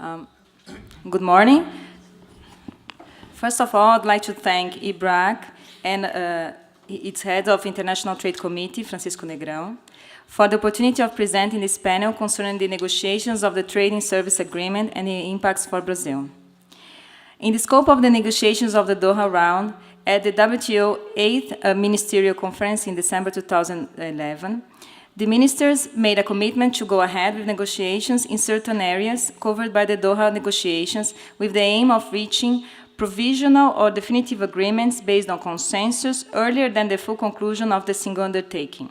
Um, Good morning. First of all, I'd like to thank IBRAC and its head of International Trade Committee, Francisco Negrão, for the opportunity of presenting this panel concerning the negotiations of the Trade and Service Agreement and the impacts for Brazil. In the scope of the negotiations of the Doha round, at the WTO 8th Ministerial Conference in December 2011, the ministers made a commitment to go ahead with negotiations in certain areas covered by the Doha negotiations with the aim of reaching provisional or definitive agreements based on consensus earlier than the full conclusion of the single undertaking.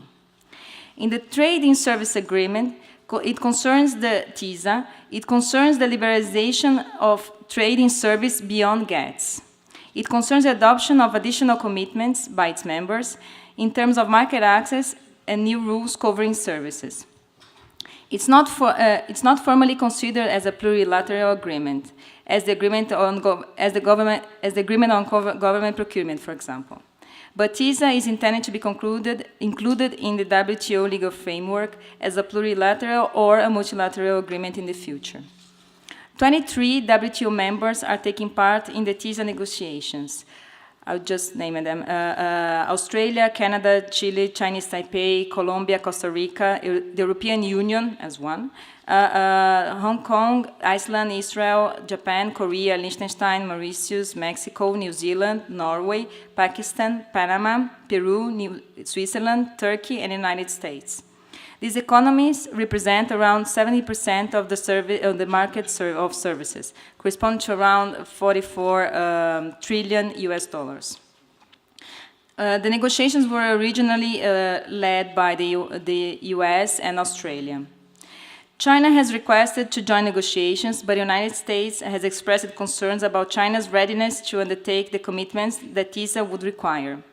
In the Trade and Service Agreement, it concerns the TISA, it concerns the liberalization of trade and service beyond GATS. It concerns the adoption of additional commitments by its members in terms of market access and new rules covering services. It's not formally considered as a plurilateral agreement, as the agreement on government procurement, for example. But TISA is intended to be included in the WTO legal framework as a plurilateral or a multilateral agreement in the future. 23 WTO members are taking part in the TISA negotiations. I'll just name them. Australia, Canada, Chile, Chinese Taipei, Colombia, Costa Rica, the European Union as one, Hong Kong, Iceland, Israel, Japan, Korea, Liechtenstein, Mauritius, Mexico, New Zealand, Norway, Pakistan, Panama, Peru, Switzerland, Turkey, and the United States. These economies represent around 70% of the market of services, corresponding to around 44 trillion US dollars. The negotiations were originally led by the US and Australia. China has requested to join negotiations, but the United States has expressed concerns about China's readiness to undertake the commitments that TISA would require.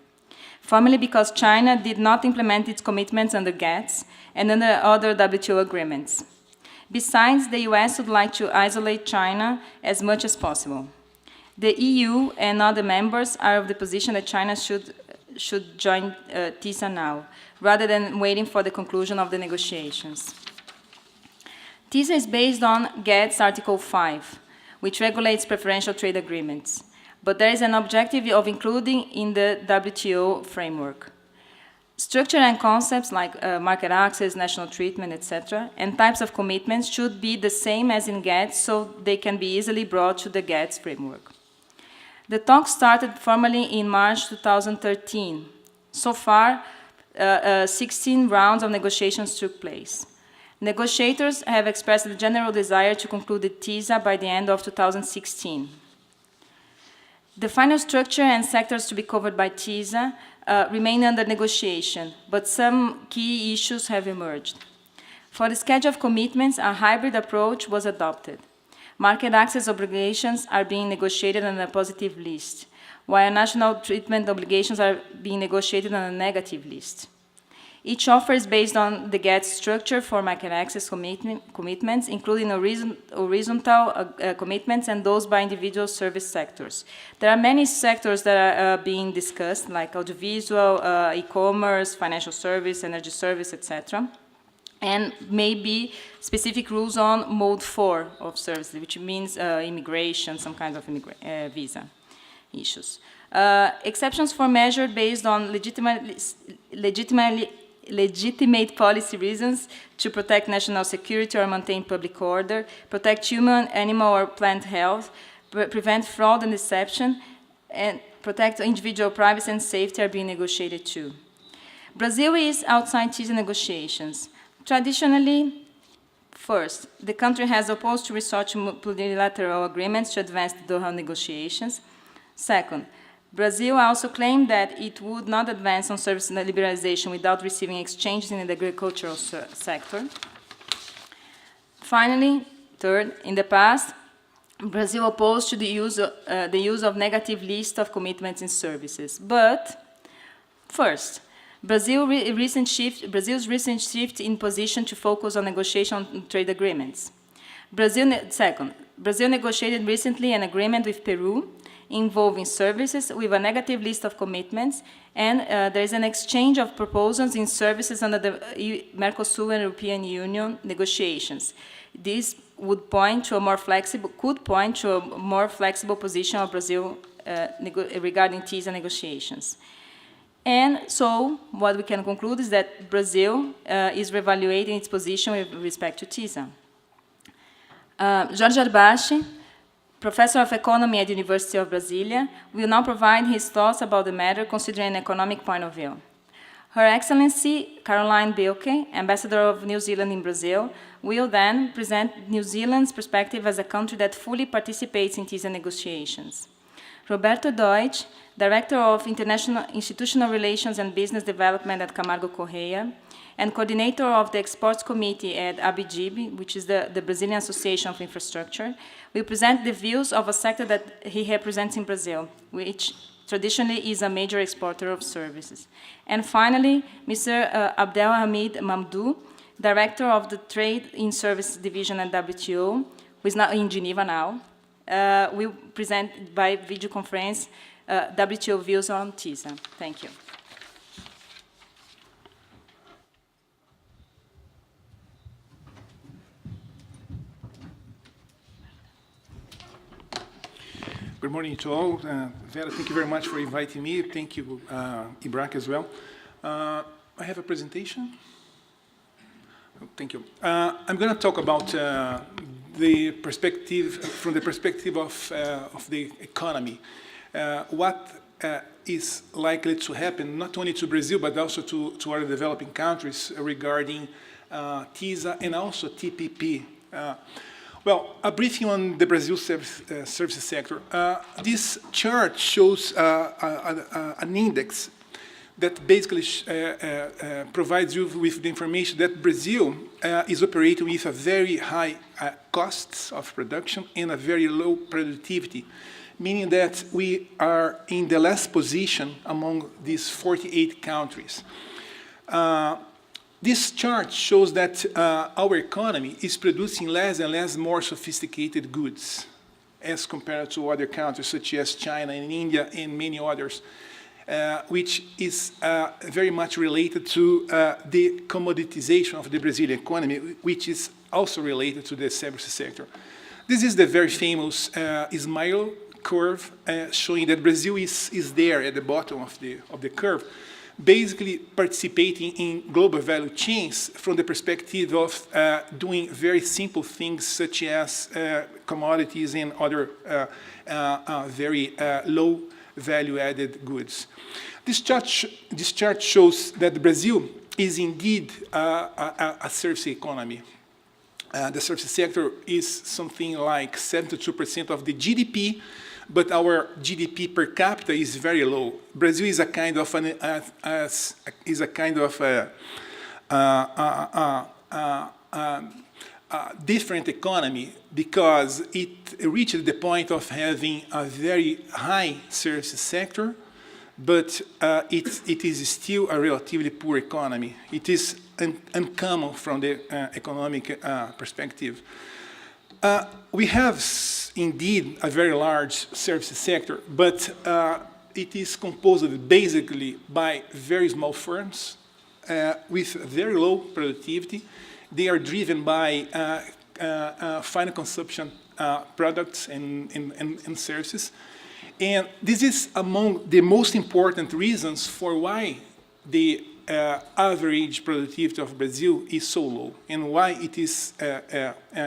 Formerly because China did not implement its commitments under GATS and under other WTO agreements. Besides, the US would like to isolate China as much as possible. The EU and other members are of the position that China should join TISA now, rather than waiting for the conclusion of the negotiations. TISA is based on GATS Article 5, which regulates preferential trade agreements. But there is an objective of including in the WTO framework. Structure and concepts like market access, national treatment, etc., and types of commitments should be the same as in GATS, so they can be easily brought to the GATS framework. The talks started formally in March 2013. So far, 16 rounds of negotiations took place. Negotiators have expressed a general desire to conclude the TISA by the end of 2016. The final structure and sectors to be covered by TISA remain under negotiation, but some key issues have emerged. For the schedule of commitments, a hybrid approach was adopted. Market access obligations are being negotiated on a positive list, while national treatment obligations are being negotiated on a negative list. Each offer is based on the GATS structure for market access commitments, including horizontal commitments and those by individual service sectors. There are many sectors that are being discussed, like audiovisual, e-commerce, financial service, energy service, etc. And maybe specific rules on mode 4 of services, which means immigration, some kind of visa issues. Exceptions for measures based on legitimate policy reasons to protect national security or maintain public order, protect human, animal, or plant health, prevent fraud and deception, and protect individual privacy and safety are being negotiated too. Brazil is outside TISA negotiations. Traditionally, first, the country has opposed to resort to multilateral agreements to advance the Doha negotiations. Second, Brazil also claimed that it would not advance on service liberalization without receiving exchanges in the agricultural sector. Finally, third, in the past, Brazil opposed to the use of negative list of commitments in services. But, first, Brazil's recent shift in position to focus on negotiation on trade agreements. Second, Brazil negotiated recently an agreement with Peru, involving services with a negative list of commitments, and there is an exchange of proposals in services under the Mercosur and European Union negotiations. This would point to a more flexible, could point to a more flexible position of Brazil regarding TISA negotiations. And so, what we can conclude is that Brazil is reevaluating its position with respect to TISA. Jorge Arbache, Professor of Economy at the University of Brasília, will now provide his thoughts about the matter considering an economic point of view. Her Excellency Caroline Bilkey, Ambassador of New Zealand in Brazil, will then present New Zealand's perspective as a country that fully participates in TISA negotiations. Roberto Deutsch, Director of Institutional Relations and Business Development at Camargo Correia, and coordinator of the Exports Committee at ABGIB, which is the Brazilian Association of Infrastructure, will present the views of a sector that he represents in Brazil, which traditionally is a major exporter of services. And finally, Mr. Abdel-Hamid Mamdouh, Director of the Trade in Services Division at WTO, who is now in Geneva now, will present by video conference WTO views on TISA. Thank you. Good morning to all. Vera, thank you very much for inviting me. Thank you, Ibrak, as well. I have a presentation. Oh, thank you. I'm going to talk about the perspective, from the perspective of the economy. What is likely to happen, not only to Brazil, but also to other developing countries regarding TISA and also TPP. Well, a briefing on the Brazil services sector. This chart shows an index that basically provides you with the information that Brazil is operating with a very high costs of production and a very low productivity, meaning that we are in the last position among these 48 countries. This chart shows that our economy is producing less and less more sophisticated goods as compared to other countries such as China and India and many others, which is very much related to the commoditization of the Brazilian economy, which is also related to the services sector. This is the very famous smile curve showing that Brazil is there at the bottom of the curve, basically participating in global value chains from the perspective of doing very simple things such as commodities and other very low value-added goods. This chart shows that Brazil is indeed a service economy. The service sector is something like 72% of the GDP, but our GDP per capita is very low. Brazil is a kind of different economy because it reached the point of having a very high services sector, but it is still a relatively poor economy. It is uncommon from the economic perspective. We have indeed a very large services sector, but it is composed basically by very small firms with very low productivity. They are driven by final consumption products and services. And this is among the most important reasons for why the average productivity of Brazil is so low and why it is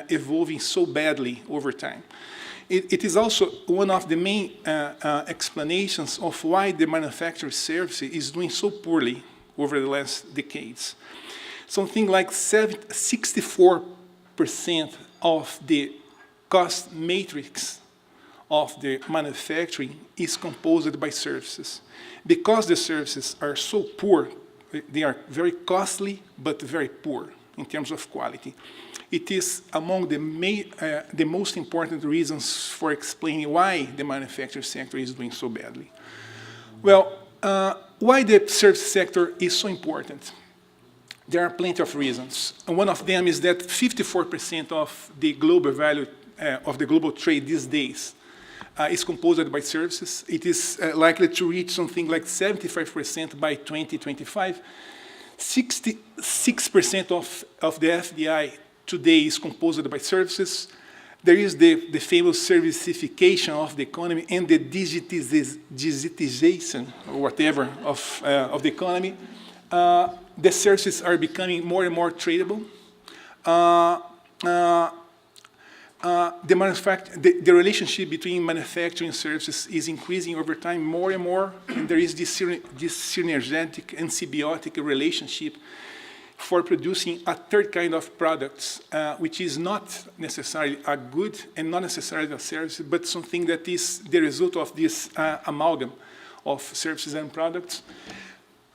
evolving so badly over time. It is also one of the main explanations of why the manufacturing service is doing so poorly over the last decades. Something like 64% of the cost matrix of the manufacturing is composed by services. Because the services are so poor, they are very costly but very poor in terms of quality. It is among the most important reasons for explaining why the manufacturing sector is doing so badly. Well, why the service sector is so important? There are plenty of reasons. And one of them is that 54% of the global value of the global trade these days is composed by services. It is likely to reach something like 75% by 2025. 66% of the FDI today is composed by services. There is the famous servicification of the economy and the digitization, or whatever, of the economy. The services are becoming more and more tradable. The relationship between manufacturing and services is increasing over time more and more, and there is this synergetic and symbiotic relationship for producing a third kind of products, which is not necessarily a good and not necessarily a service, but something that is the result of this amalgam of services and products.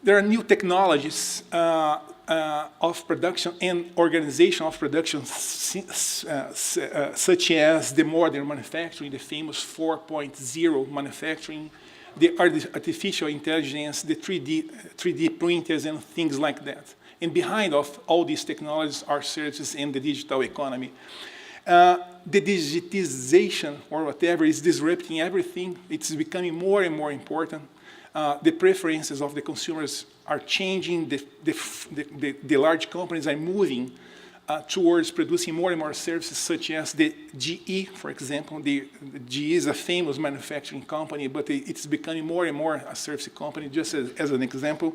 There are new technologies of production and organization of production, such as the modern manufacturing, the famous 4.0 manufacturing, the artificial intelligence, the 3D printers, and things like that. And behind of all these technologies are services in the digital economy. The digitization, or whatever, is disrupting everything. It's becoming more and more important. The preferences of the consumers are changing. The large companies are moving towards producing more and more services, such as the GE, for example. The GE is a famous manufacturing company, but it's becoming more and more a service company, just as an example.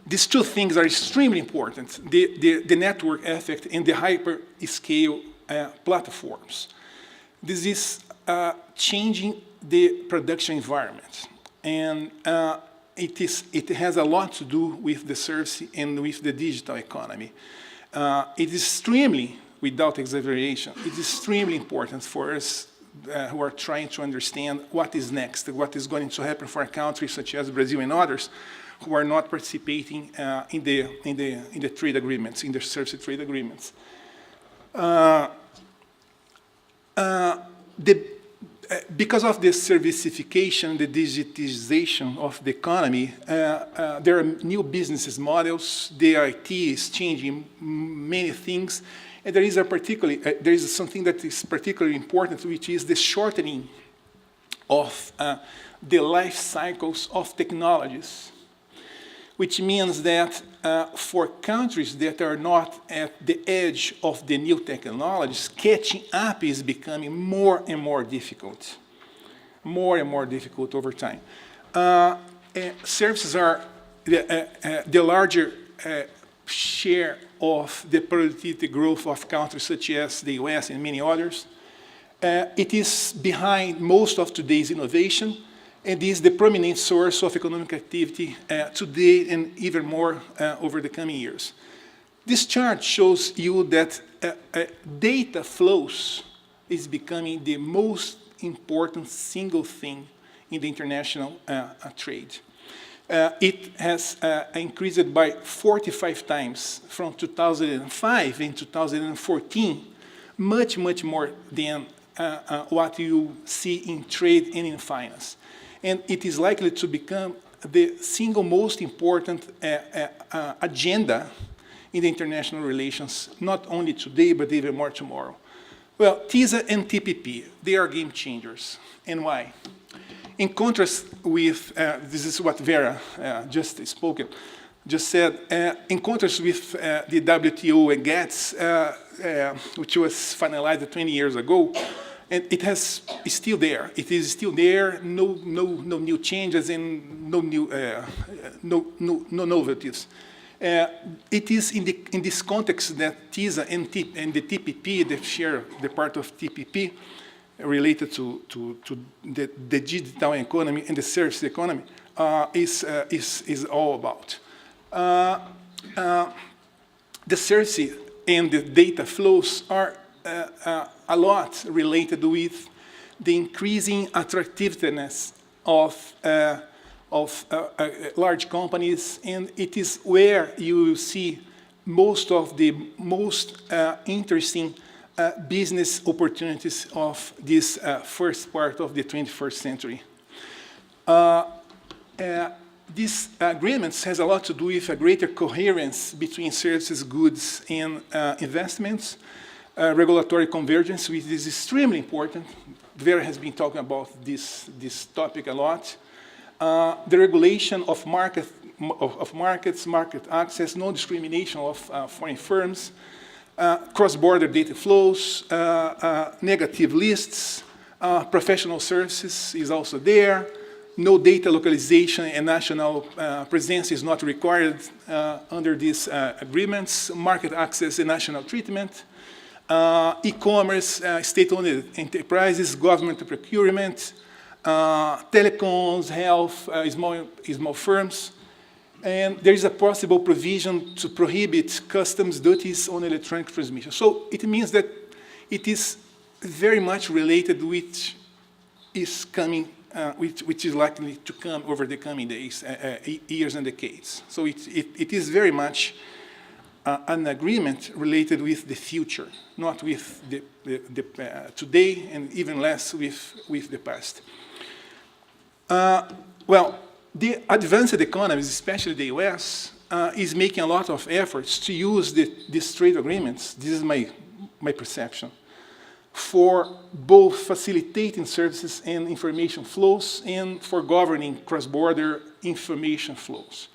These two things are extremely important, the network effect and the hyper-scale platforms. This is changing the production environment, and it has a lot to do with the service and with the digital economy. It is extremely, without exaggeration, it is extremely important for us who are trying to understand what is next, what is going to happen for a country such as Brazil and others who are not participating in the trade agreements, in the service trade agreements. Because of the servicification, the digitization of the economy, there are new business models. The IT is changing many things, and there is something that is particularly important, which is the shortening of the life cycles of technologies, which means that for countries that are not at the edge of the new technologies, catching up is becoming more and more difficult over time. Services are the larger share of the productivity growth of countries such as the US and many others. It is behind most of today's innovation, and is the prominent source of economic activity today and even more over the coming years. This chart shows you that data flows is becoming the most important single thing in the international trade. It has increased by 45 times from 2005 and 2014, much more than what you see in trade and in finance. And it is likely to become the single most important agenda in the international relations, not only today, but even more tomorrow. Well, TISA and TPP, they are game changers. And why? In contrast with, this is what Vera just said, in contrast with the WTO and GATS, which was finalized 20 years ago, and it's still there. It is still there. No new changes and no novelties. It is in this context that TISA and the TPP, the part of TPP related to the digital economy and the service economy, is all about. The service and the data flows are a lot related with the increasing attractiveness of large companies, and it is where you will see most of the most interesting business opportunities of this first part of the 21st century. These agreements has a lot to do with a greater coherence between services, goods, and investments. regulatory convergence, which is extremely important. Vera has been talking about this topic a lot. The regulation of markets, market access, no discrimination of foreign firms, cross-border data flows, negative lists, professional services is also there. No data localization and national presence is not required under these agreements. Market access and national treatment. E-commerce, state-owned enterprises, government procurement, telecoms, health, small firms. And there is a possible provision to prohibit customs duties on electronic transmission. So it means that it is very much related which is coming, which is likely to come over the coming days, years and decades. So it is very much an agreement related with the future, not with the today, and even less with the past. Well, the advanced economies, especially the US, is making a lot of efforts to use these trade agreements, this is my perception, for both facilitating services and information flows and for governing cross-border information flows.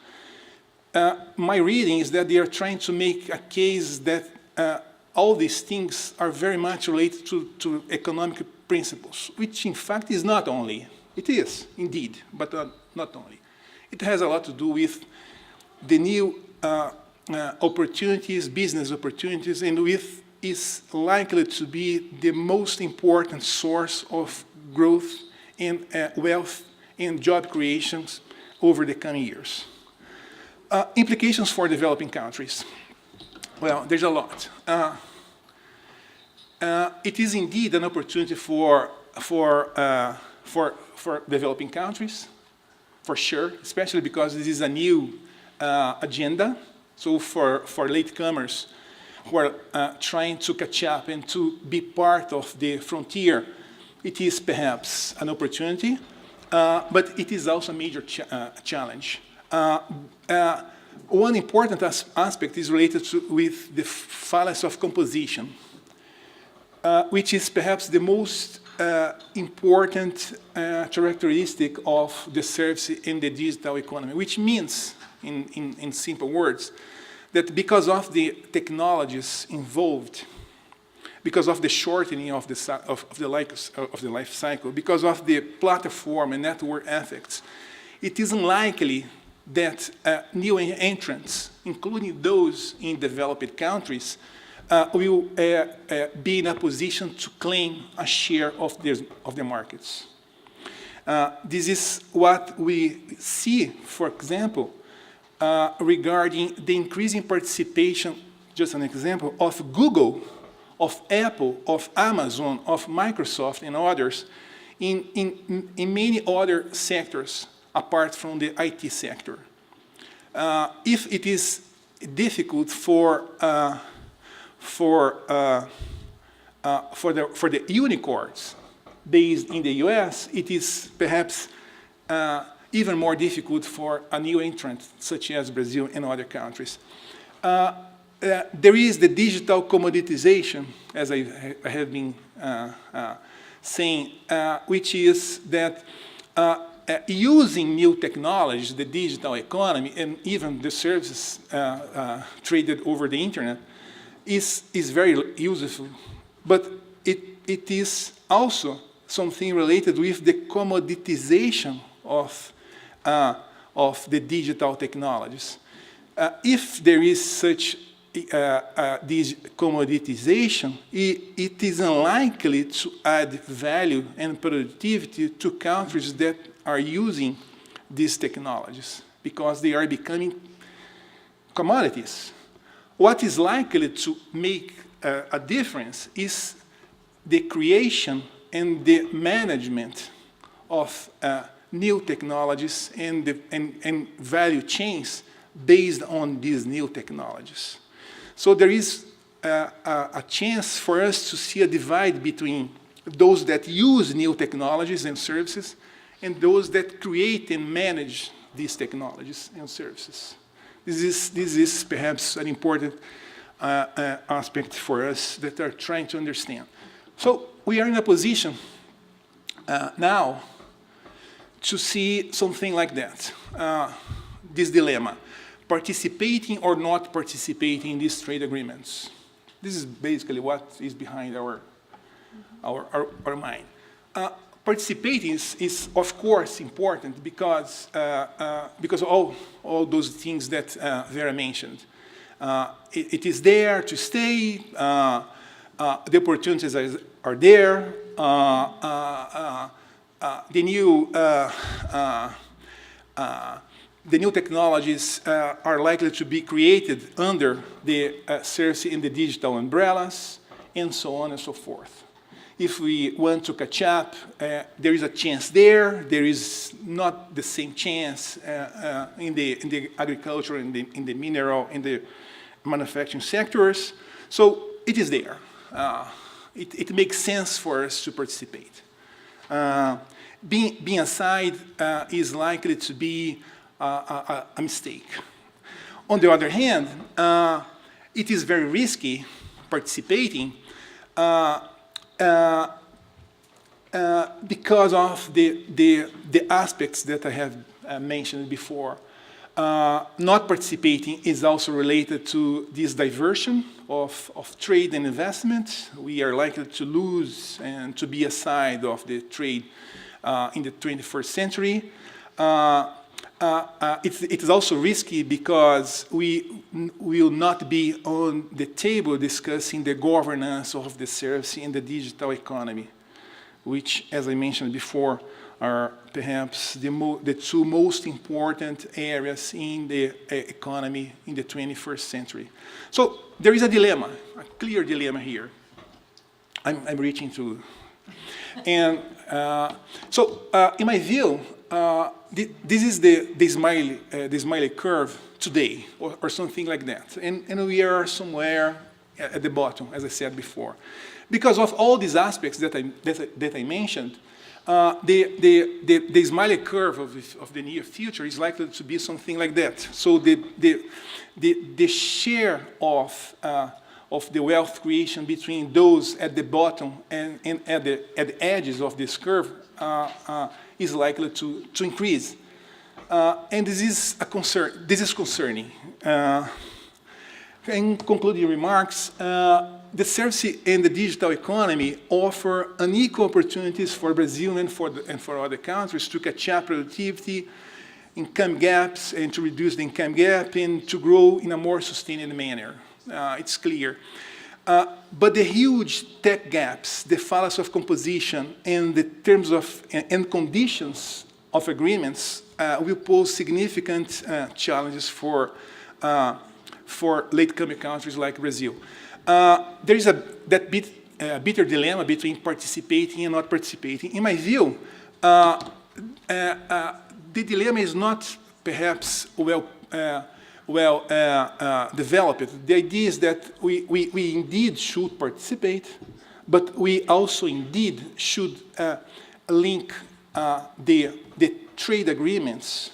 My reading is that they are trying to make a case that all these things are very much related to economic principles, which in fact is not only. It is, indeed, but not only. It has a lot to do with the new opportunities, business opportunities, and with is likely to be the most important source of growth and wealth and job creations over the coming years. Implications for developing countries. Well, there's a lot. It is indeed an opportunity for developing countries, for sure, especially because this is a new agenda. So for latecomers who are trying to catch up and to be part of the frontier, it is perhaps an opportunity, but it is also a major challenge. One important aspect is related with the fallacy of composition, which is perhaps the most important characteristic of the service in the digital economy, which means, in simple words, that because of the technologies involved, because of the shortening of the life cycle, because of the platform and network effects, it is unlikely that new entrants, including those in developed countries, will be in a position to claim a share of the markets. This is what we see, for example, regarding the increasing participation, just an example, of Google, of Apple, of Amazon, of Microsoft, and others in many other sectors apart from the IT sector. If it is difficult for the unicorns based in the US, it is perhaps even more difficult for a new entrant such as Brazil and other countries. There is the digital commoditization, as I have been saying, which is that using new technologies, the digital economy, and even the services traded over the internet is very useful, but it is also something related with the commoditization of the digital technologies. If there is such this commoditization, it is unlikely to add value and productivity to countries that are using these technologies because they are becoming commodities. What is likely to make a difference is the creation and the management of new technologies and value chains based on these new technologies. So there is a chance for us to see a divide between those that use new technologies and services and those that create and manage these technologies and services. This is perhaps an important aspect for us that are trying to understand. So we are in a position now to see something like that, this dilemma, participating or not participating in these trade agreements. This is basically what is behind our mind. Participating is of course important because of all those things that Vera mentioned. It is there to stay. The opportunities are there. The new technologies are likely to be created under the service in the digital umbrellas, and so on and so forth. If we want to catch up, there is a chance there. There is not the same chance in the agriculture, in the mineral, in the manufacturing sectors. So it is there. It makes sense for us to participate. Being aside is likely to be a mistake. On the other hand, it is very risky participating because of the aspects that I have mentioned before. Not participating is also related to this diversion of trade and investment. We are likely to lose and to be aside of the trade in the 21st century. It is also risky because we will not be on the table discussing the governance of the service in the digital economy, which, as I mentioned before, are perhaps the two most important areas in the economy in the 21st century. So there is a dilemma, a clear dilemma here. I'm reaching to, and in my view, this is the smiley curve today, or something like that, and we are somewhere at the bottom, as I said before, because of all these aspects that I mentioned. The smiley curve of the near future is likely to be something like that. So the share of the wealth creation between those at the bottom and at the edges of this curve is likely to increase. And this is a concern. This is concerning. In concluding remarks, the service and the digital economy offer unequal opportunities for Brazil and for other countries to catch up productivity, income gaps, and to reduce the income gap, and to grow in a more sustainable manner. It's clear. But the huge tech gaps, the fallacy of composition, and the terms of and conditions of agreements will pose significant challenges for latecomer countries like Brazil. There is that bitter dilemma between participating and not participating. In my view, the dilemma is not perhaps well developed. The idea is that we indeed should participate, but we also indeed should link the trade agreements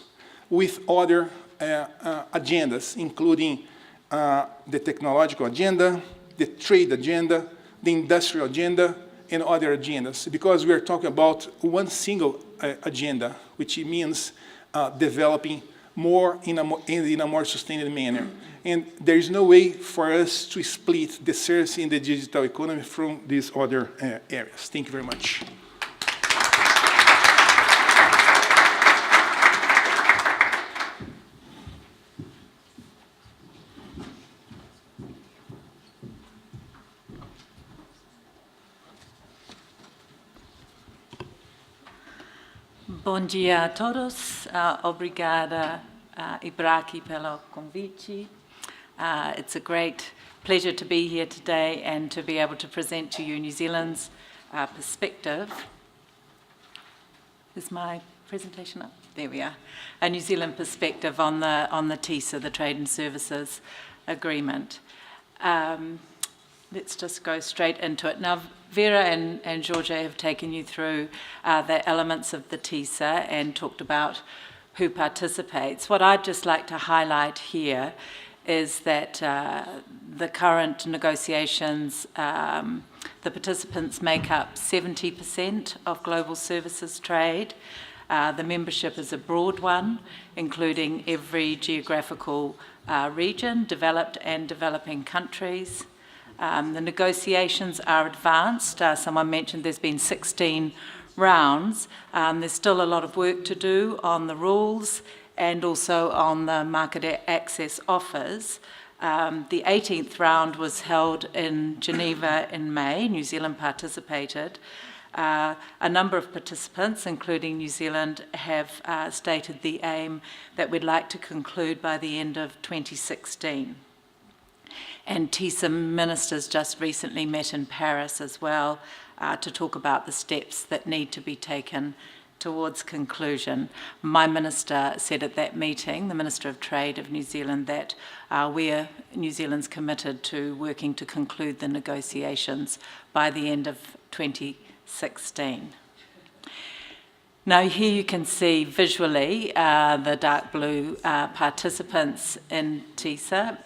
with other agendas, including the technological agenda, the trade agenda, the industrial agenda, and other agendas, because we are talking about one single agenda, which means developing more in a more sustainable manner. And there is no way for us to split the service in the digital economy from these other areas. Thank you very much. Bom dia a todos. Obrigada, Ibraki, pelo convite. It's a great pleasure to be here today and to be able to present to you New Zealand's perspective. Is my presentation up? There we are. A New Zealand perspective on the TISA, the Trade and Services Agreement. Let's just go straight into it. Now, Vera and Jorge have taken you through the elements of the TISA and talked about who participates. What I'd just like to highlight here is that the current negotiations, the participants make up 70% of global services trade. The membership is a broad one, including every geographical region, developed and developing countries. The negotiations are advanced. Someone mentioned there's been 16 rounds. There's still a lot of work to do on the rules and also on the market access offers. The 18th round was held in Geneva in May. New Zealand participated. A number of participants, including New Zealand, have stated the aim that we'd like to conclude by the end of 2016. And TISA ministers just recently met in Paris as well to talk about the steps that need to be taken towards conclusion. My minister said at that meeting, the Minister of Trade of New Zealand, that New Zealand's committed to working to conclude the negotiations by the end of 2016. Now here you can see visually the dark blue participants in TISA.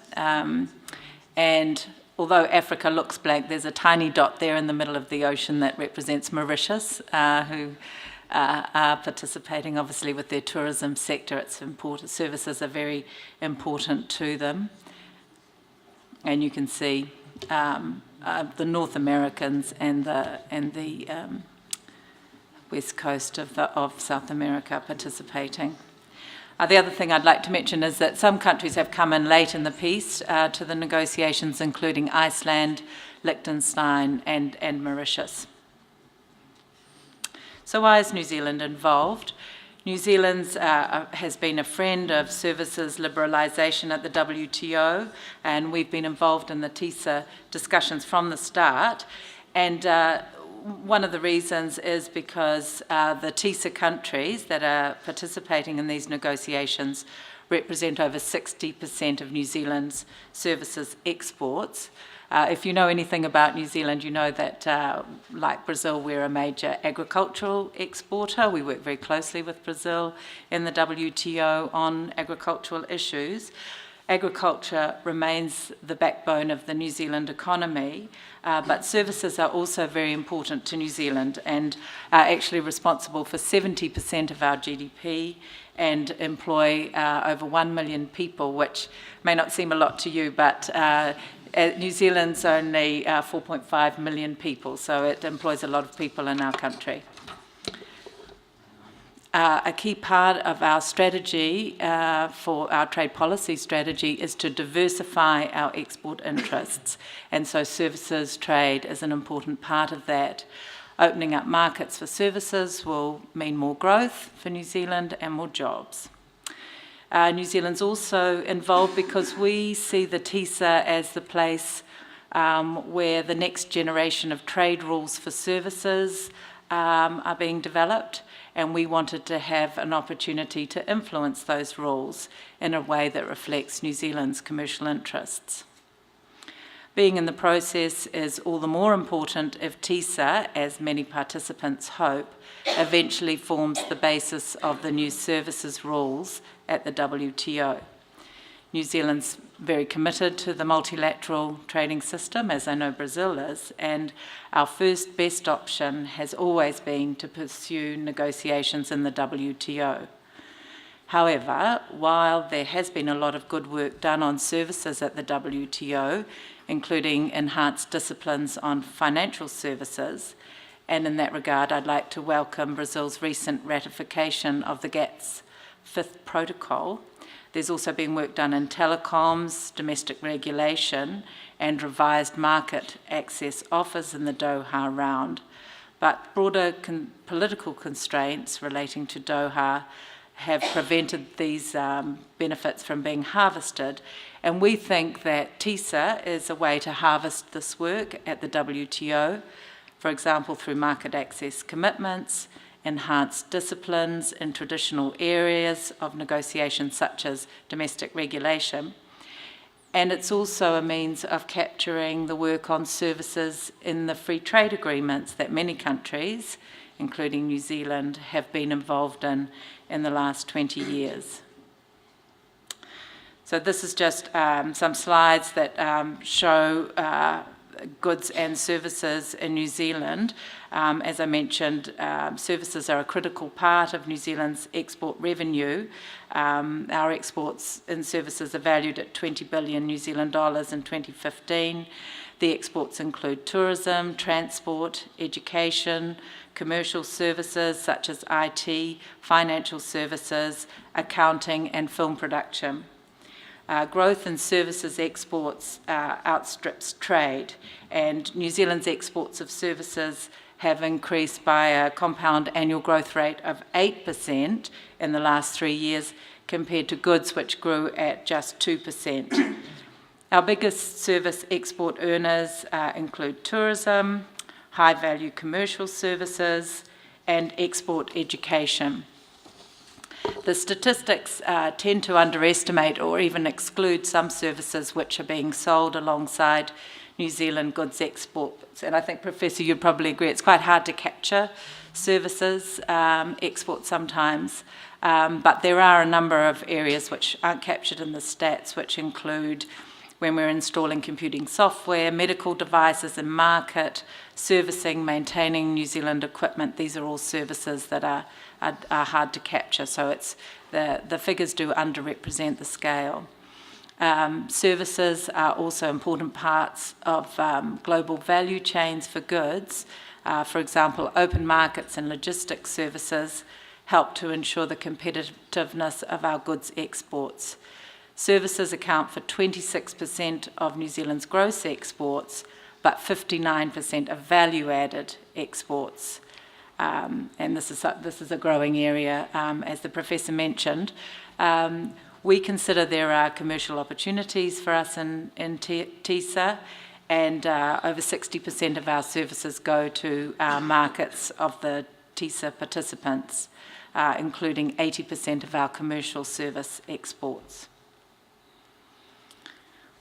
And although Africa looks blank, there's a tiny dot there in the middle of the ocean that represents Mauritius, who are participating obviously with their tourism sector. It's important, services are very important to them. And you can see the North Americans and the west coast of South America participating. The other thing I'd like to mention is that some countries have come in late in the piece to the negotiations, including Iceland, Liechtenstein and Mauritius. So why is New Zealand involved? New Zealand has been a friend of services liberalisation at the WTO, and we've been involved in the TISA discussions from the start. And one of the reasons is because the TISA countries that are participating in these negotiations represent over 60% of New Zealand's services exports. If you know anything about New Zealand, you know that, like Brazil, we're a major agricultural exporter. We work very closely with Brazil in the WTO on agricultural issues. Agriculture remains the backbone of the New Zealand economy, but services are also very important to New Zealand and are actually responsible for 70% of our GDP and employ over 1 million people, which may not seem a lot to you, but New Zealand's only 4.5 million people, so it employs a lot of people in our country. A key part of our strategy for our trade policy strategy is to diversify our export interests, and so services trade is an important part of that. Opening up markets for services will mean more growth for New Zealand and more jobs. New Zealand's also involved because we see the TISA as the place where the next generation of trade rules for services are being developed, and we wanted to have an opportunity to influence those rules in a way that reflects New Zealand's commercial interests. Being in the process is all the more important if TISA, as many participants hope, eventually forms the basis of the new services rules at the WTO. New Zealand's very committed to the multilateral trading system, as I know Brazil is, and our first best option has always been to pursue negotiations in the WTO. However, while there has been a lot of good work done on services at the WTO, including enhanced disciplines on financial services, and in that regard I'd like to welcome Brazil's recent ratification of the GATT's 5th protocol. There's also been work done in telecoms, domestic regulation, and revised market access offers in the Doha round. But broader political constraints relating to Doha have prevented these benefits from being harvested. And we think that TISA is a way to harvest this work at the WTO, for example, through market access commitments, enhanced disciplines in traditional areas of negotiation such as domestic regulation. And it's also a means of capturing the work on services in the free trade agreements that many countries, including New Zealand, have been involved in the last 20 years. So this is just some slides that show goods and services in New Zealand. As I mentioned, services are a critical part of New Zealand's export revenue. Our exports in services are valued at 20 billion New Zealand dollars in 2015. The exports include tourism, transport, education, commercial services such as IT, financial services, accounting, and film production. Growth in services exports outstrips trade, and New Zealand's exports of services have increased by a compound annual growth rate of 8% in the last 3 years, compared to goods which grew at just 2%. Our biggest service export earners include tourism, high-value commercial services, and export education. The statistics tend to underestimate or even exclude some services which are being sold alongside New Zealand goods exports. And I think, Professor, you'd probably agree it's quite hard to capture services exports sometimes. But there are a number of areas which aren't captured in the stats, which include when we're installing computing software, medical devices in market, servicing, maintaining New Zealand equipment. These are all services that are hard to capture, so it's the figures do underrepresent the scale. Services are also important parts of global value chains for goods. For example, open markets and logistics services help to ensure the competitiveness of our goods exports. Services account for 26% of New Zealand's gross exports, but 59% of value-added exports. And this is a growing area, as the Professor mentioned. We consider there are commercial opportunities for us in TISA, and over 60% of our services go to markets of the TISA participants, including 80% of our commercial service exports.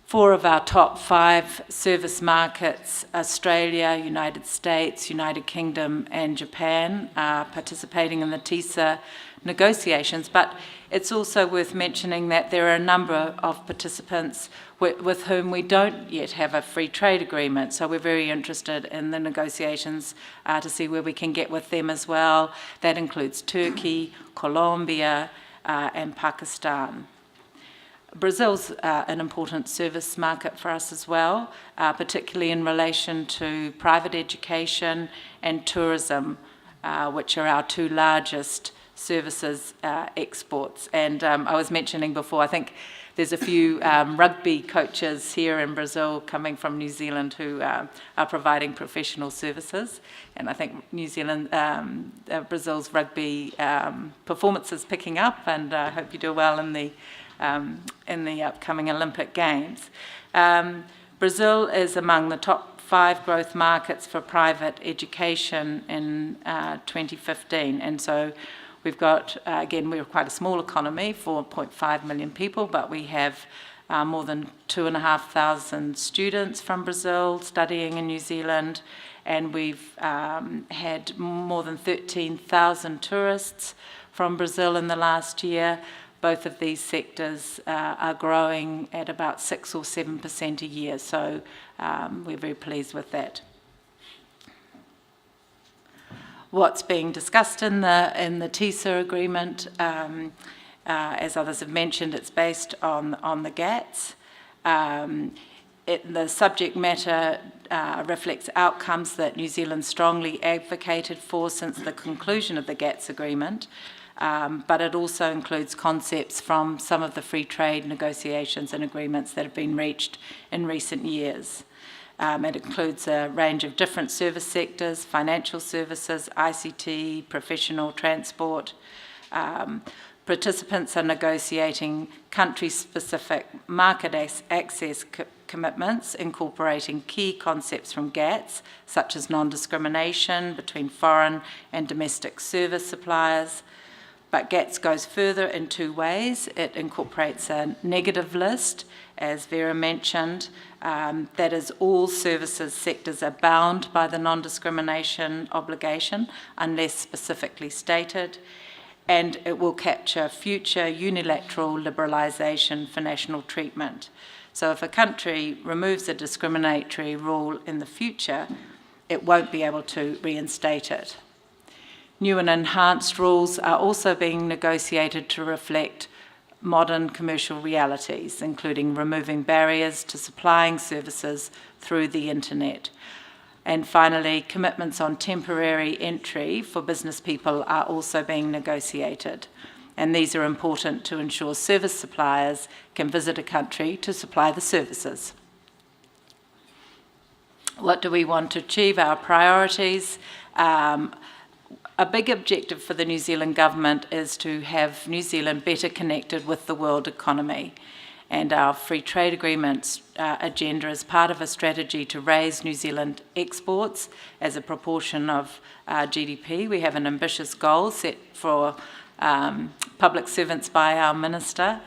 4 of our top 5 service markets, Australia, United States, United Kingdom, and Japan, are participating in the TISA negotiations. But it's also worth mentioning that there are a number of participants with whom we don't yet have a free trade agreement. So we're very interested in the negotiations to see where we can get with them as well. That includes Turkey, Colombia, and Pakistan. Brazil's an important service market for us as well, particularly in relation to private education and tourism, which are our 2 largest services exports. And I was mentioning before, I think there's a few rugby coaches here in Brazil coming from New Zealand who are providing professional services. And I think New Zealand, Brazil's rugby performance is picking up, and I hope you do well in the upcoming Olympic Games. Brazil is among the top 5 growth markets for private education in 2015, and so we've got, again, we're quite a small economy, 4.5 million people, but we have more than 2,500 students from Brazil studying in New Zealand, and we've had more than 13,000 tourists from Brazil in the last year. Both of these sectors are growing at about 6 or 7% a year, so we're very pleased with that. What's being discussed in the TISA agreement, as others have mentioned, it's based on the GATS. The subject matter reflects outcomes that New Zealand strongly advocated for since the conclusion of the GATS agreement. But it also includes concepts from some of the free trade negotiations and agreements that have been reached in recent years. It includes a range of different service sectors: financial services, ICT, professional, transport. Participants are negotiating country-specific market access commitments, incorporating key concepts from GATS, such as non-discrimination between foreign and domestic service suppliers. But GATS goes further in 2 ways. It incorporates a negative list, as Vera mentioned, that is, all services sectors are bound by the non-discrimination obligation unless specifically stated. and it will capture future unilateral liberalisation for national treatment. So if a country removes a discriminatory rule in the future, it won't be able to reinstate it. New and enhanced rules are also being negotiated to reflect modern commercial realities, including removing barriers to supplying services through the internet. And finally, commitments on temporary entry for business people are also being negotiated. And these are important to ensure service suppliers can visit a country to supply the services. What do we want to achieve? Our priorities. A big objective for the New Zealand government is to have New Zealand better connected with the world economy. And our free trade agreements agenda is part of a strategy to raise New Zealand exports as a proportion of GDP. We have an ambitious goal set for public servants by our minister.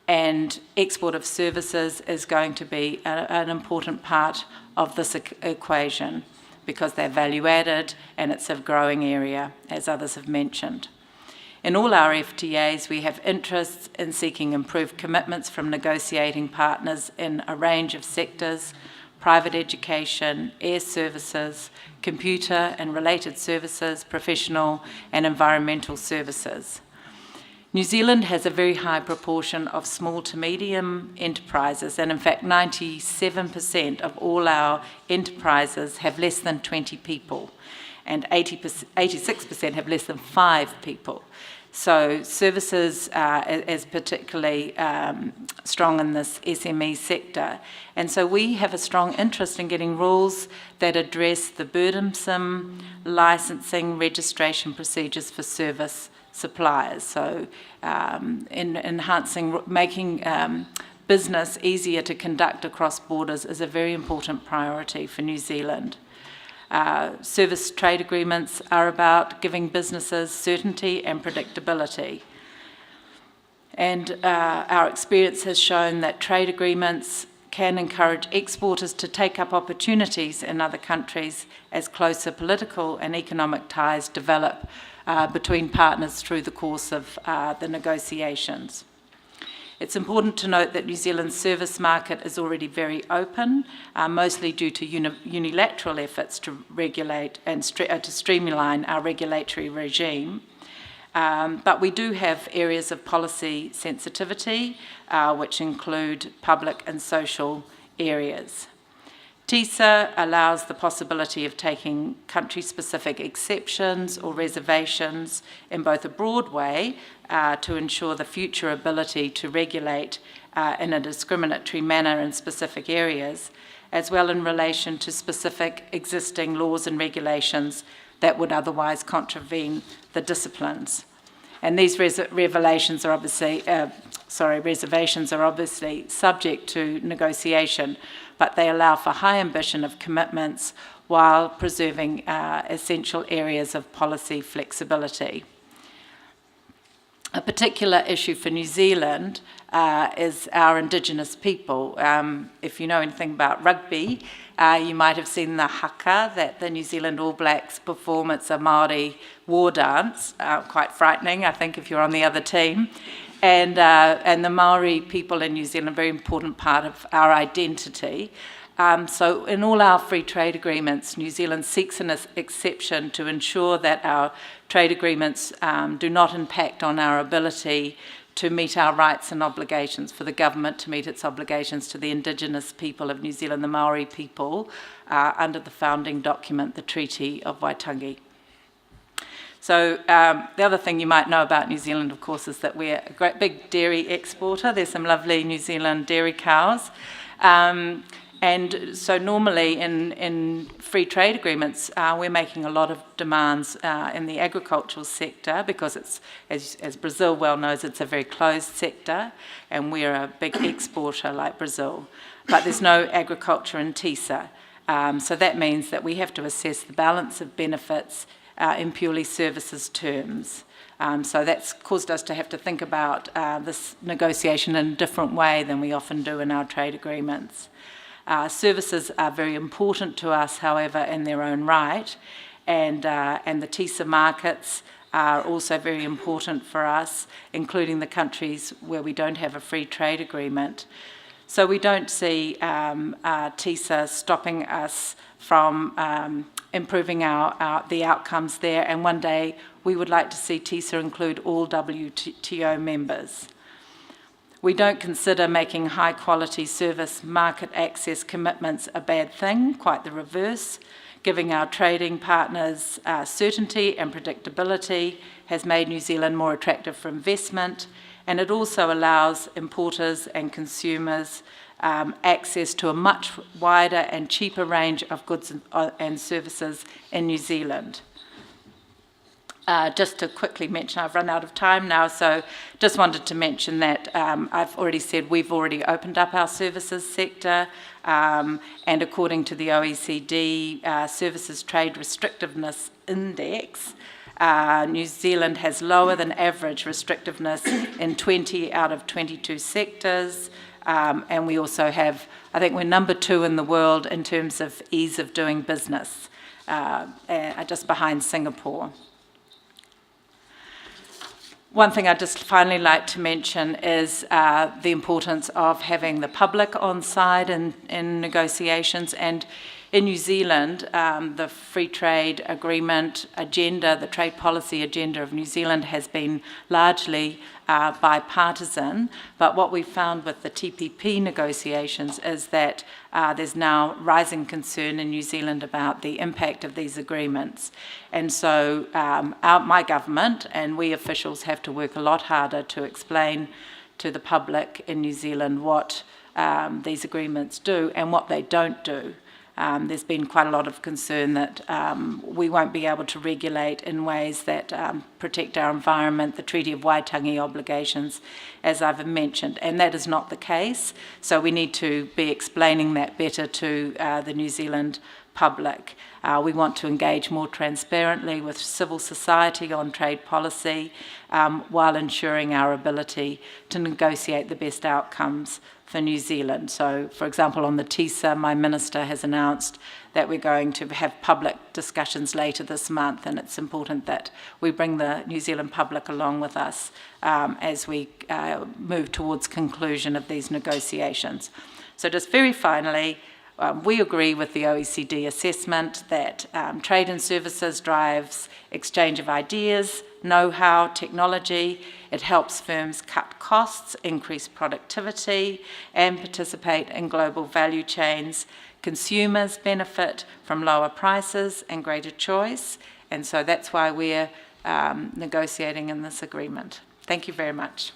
And export of services is going to be an important part of this equation because they're value added and it's a growing area, as others have mentioned. In all our FTAs, we have interests in seeking improved commitments from negotiating partners in a range of sectors: private education, air services, computer and related services, professional and environmental services. New Zealand has a very high proportion of small to medium enterprises, and in fact 97% of all our enterprises have less than 20 people, and 86% have less than 5 people. So services is particularly strong in this SME sector. And so we have a strong interest in getting rules that address the burdensome licensing registration procedures for service suppliers. So in enhancing, making business easier to conduct across borders is a very important priority for New Zealand. Service trade agreements are about giving businesses certainty and predictability. And our experience has shown that trade agreements can encourage exporters to take up opportunities in other countries as closer political and economic ties develop between partners through the course of the negotiations. It's important to note that New Zealand's service market is already very open, mostly due to unilateral efforts to regulate and to streamline our regulatory regime. But we do have areas of policy sensitivity, which include public and social areas. TISA allows the possibility of taking country-specific exceptions or reservations in both a broad way to ensure the future ability to regulate in a discriminatory manner in specific areas, as well in relation to specific existing laws and regulations that would otherwise contravene the disciplines. And these reservations are obviously subject to negotiation, but they allow for high ambition of commitments while preserving essential areas of policy flexibility. A particular issue for New Zealand is our Indigenous people. If you know anything about rugby, you might have seen the haka that the New Zealand All Blacks perform. It's a Māori war dance, quite frightening, I think, if you're on the other team. And the Maori people in New Zealand are a very important part of our identity. So in all our free trade agreements, New Zealand seeks an exception to ensure that our trade agreements do not impact on our ability to meet our rights and obligations, for the government to meet its obligations to the Indigenous people of New Zealand, the Maori people, under the founding document, the Treaty of Waitangi. So the other thing you might know about New Zealand, of course, is that we're a great big dairy exporter. There's some lovely New Zealand dairy cows. And so normally in free trade agreements, we're making a lot of demands in the agricultural sector because it's, as Brazil well knows, it's a very closed sector and we're a big exporter like Brazil. But there's no agriculture in TISA. So that means that we have to assess the balance of benefits in purely services terms. So that's caused us to have to think about this negotiation in a different way than we often do in our trade agreements. Services are very important to us, however, in their own right, and the TISA markets are also very important for us, including the countries where we don't have a free trade agreement. So we don't see TISA stopping us from improving the outcomes there, and one day we would like to see TISA include all WTO members. We don't consider making high-quality service market access commitments a bad thing, quite the reverse. Giving our trading partners certainty and predictability has made New Zealand more attractive for investment, and it also allows importers and consumers access to a much wider and cheaper range of goods and services in New Zealand. Just to quickly mention, I've run out of time now, so just wanted to mention that I've already said we've already opened up our services sector, and according to the OECD Services Trade Restrictiveness Index, New Zealand has lower than average restrictiveness in 20 out of 22 sectors, and we also have, I think we're number 2 in the world in terms of ease of doing business, just behind Singapore. One thing I'd just finally like to mention is the importance of having the public on side in negotiations. And in New Zealand, the free trade agreement agenda, the trade policy agenda of New Zealand has been largely bipartisan. But what we found with the TPP negotiations is that there's now rising concern in New Zealand about the impact of these agreements. And so my government and we officials have to work a lot harder to explain to the public in New Zealand what these agreements do and what they don't do. There's been quite a lot of concern that we won't be able to regulate in ways that protect our environment, the Treaty of Waitangi obligations, as I've mentioned, and that is not the case. So we need to be explaining that better to the New Zealand public. We want to engage more transparently with civil society on trade policy while ensuring our ability to negotiate the best outcomes for New Zealand. So, for example, on the TISA, my minister has announced that we're going to have public discussions later this month, and it's important that we bring the New Zealand public along with us as we move towards conclusion of these negotiations. So just very finally, we agree with the OECD assessment that trade and services drives exchange of ideas, know-how, technology. It helps firms cut costs, increase productivity, and participate in global value chains. Consumers benefit from lower prices and greater choice, and so that's why we're negotiating in this agreement. Thank you very much.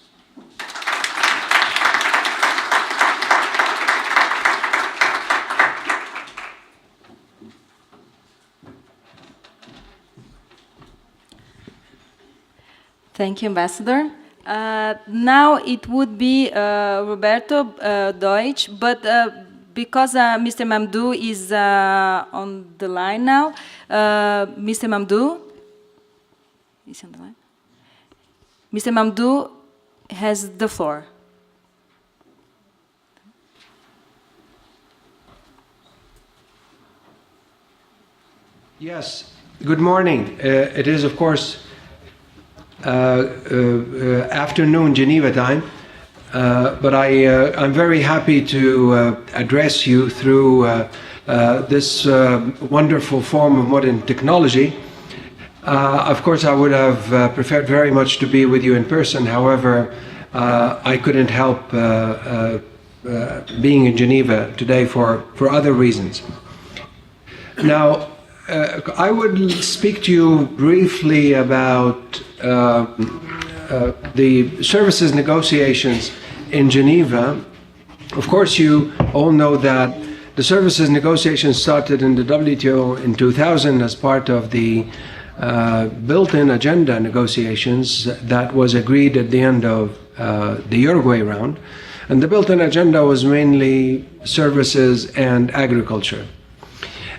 Thank you, Ambassador. Now it would be Roberto Deutsch, but because Mr. Mamdouh is on the line now, Mr. Mamdouh, is he on the line? Mr. Mamdouh has the floor. Yes, good morning. It is, of course, afternoon Geneva time, but I'm very happy to address you through this wonderful form of modern technology. Of course, I would have preferred very much to be with you in person. However, I couldn't help being in Geneva today for other reasons. Now, I would speak to you briefly about the services negotiations in Geneva. Of course, you all know that the services negotiations started in the WTO in 2000 as part of the built-in agenda negotiations that was agreed at the end of the Uruguay round. And the built-in agenda was mainly services and agriculture.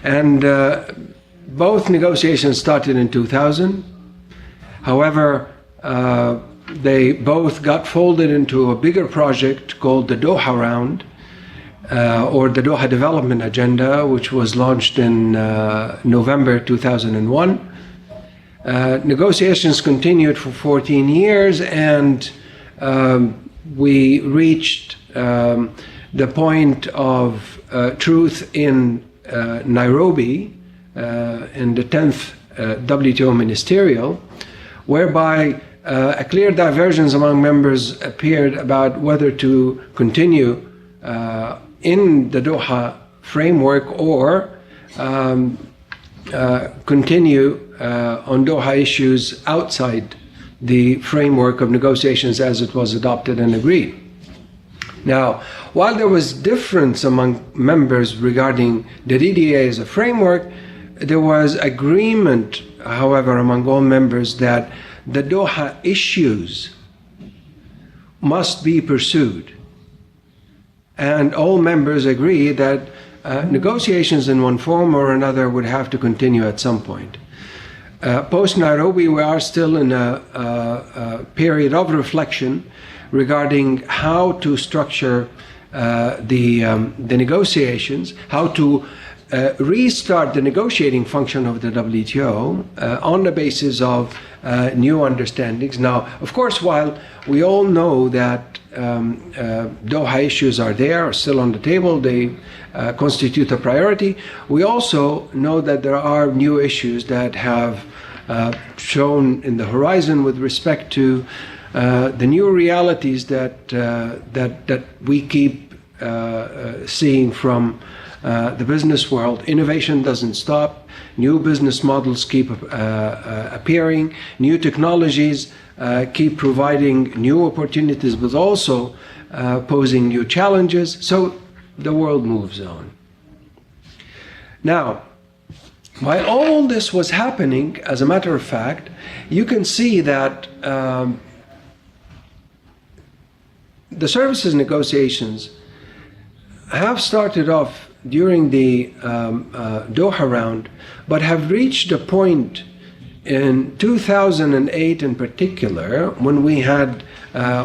And both negotiations started in 2000. However, they both got folded into a bigger project called the Doha Round, or the Doha Development Agenda, which was launched in November 2001. Negotiations continued for 14 years, and we reached the point of truth in Nairobi in the 10th WTO Ministerial, whereby a clear divergence among members appeared about whether to continue in the Doha framework or continue on Doha issues outside the framework of negotiations as it was adopted and agreed. Now, while there was difference among members regarding the DDA as a framework, there was agreement, however, among all members that the Doha issues must be pursued. And all members agree that negotiations in one form or another would have to continue at some point. Post-Nairobi, we are still in a period of reflection regarding how to structure the negotiations, how to restart the negotiating function of the WTO on the basis of new understandings. Now, of course, while we all know that Doha issues are there, are still on the table, they constitute a priority, we also know that there are new issues that have shown in the horizon with respect to the new realities that we keep seeing from the business world. Innovation doesn't stop. New business models keep appearing. New technologies keep providing new opportunities, but also posing new challenges. So the world moves on. Now, while all this was happening, as a matter of fact, you can see that the services negotiations have started off during the Doha round, but have reached a point in 2008 in particular, when we had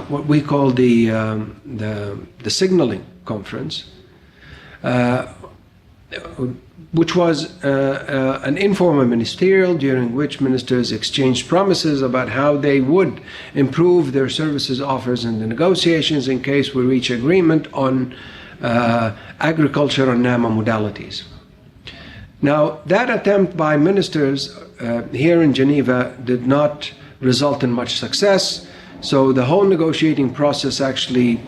what we call the signaling conference, which was an informal ministerial during which ministers exchanged promises about how they would improve their services offers in the negotiations in case we reach agreement on agriculture and NAMA modalities. Now, that attempt by ministers here in Geneva did not result in much success, so the whole negotiating process actually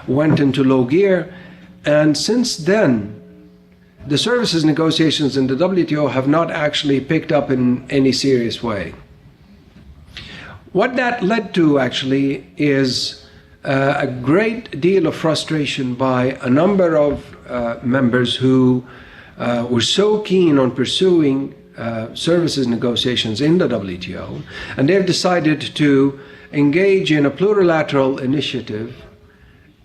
went into low gear, and since then, the services negotiations in the WTO have not actually picked up in any serious way. What that led to actually is a great deal of frustration by a number of members who were so keen on pursuing services negotiations in the WTO, and they've decided to engage in a plurilateral initiative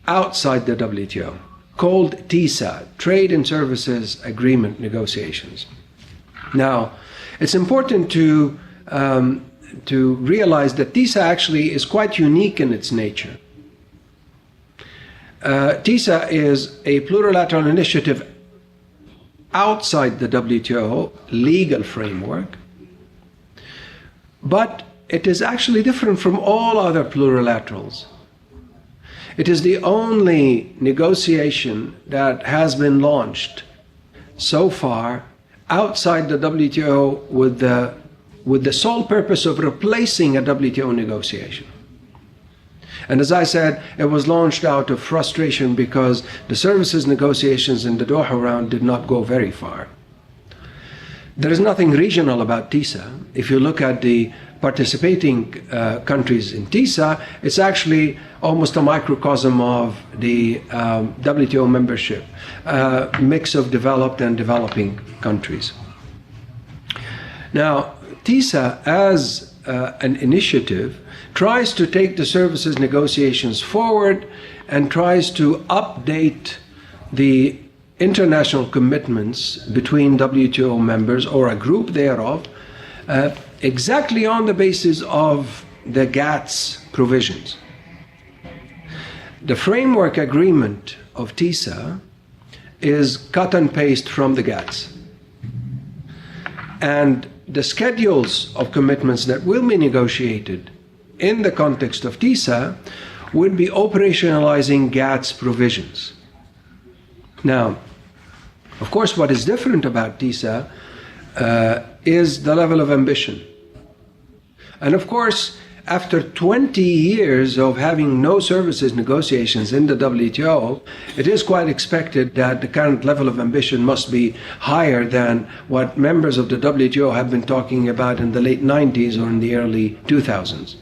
outside the WTO called TISA, Trade and Services Agreement Negotiations. Now, it's important to realize that TISA actually is quite unique in its nature. TISA is a plurilateral initiative outside the WTO legal framework, but it is actually different from all other plurilaterals. It is the only negotiation that has been launched so far outside the WTO with the sole purpose of replacing a WTO negotiation. And as I said, it was launched out of frustration because the services negotiations in the Doha round did not go very far. There is nothing regional about TISA. If you look at the participating countries in TISA, it's actually almost a microcosm of the WTO membership, mix of developed and developing countries. Now, TISA as an initiative tries to take the services negotiations forward and tries to update the international commitments between WTO members or a group thereof exactly on the basis of the GATS provisions. The framework agreement of TISA is cut and paste from the GATS. And the schedules of commitments that will be negotiated in the context of TISA would be operationalizing GATS provisions. Now, of course, what is different about TISA is the level of ambition. And of course, after 20 years of having no services negotiations in the WTO, it is quite expected that the current level of ambition must be higher than what members of the WTO have been talking about in the late 90s or in the early 2000s.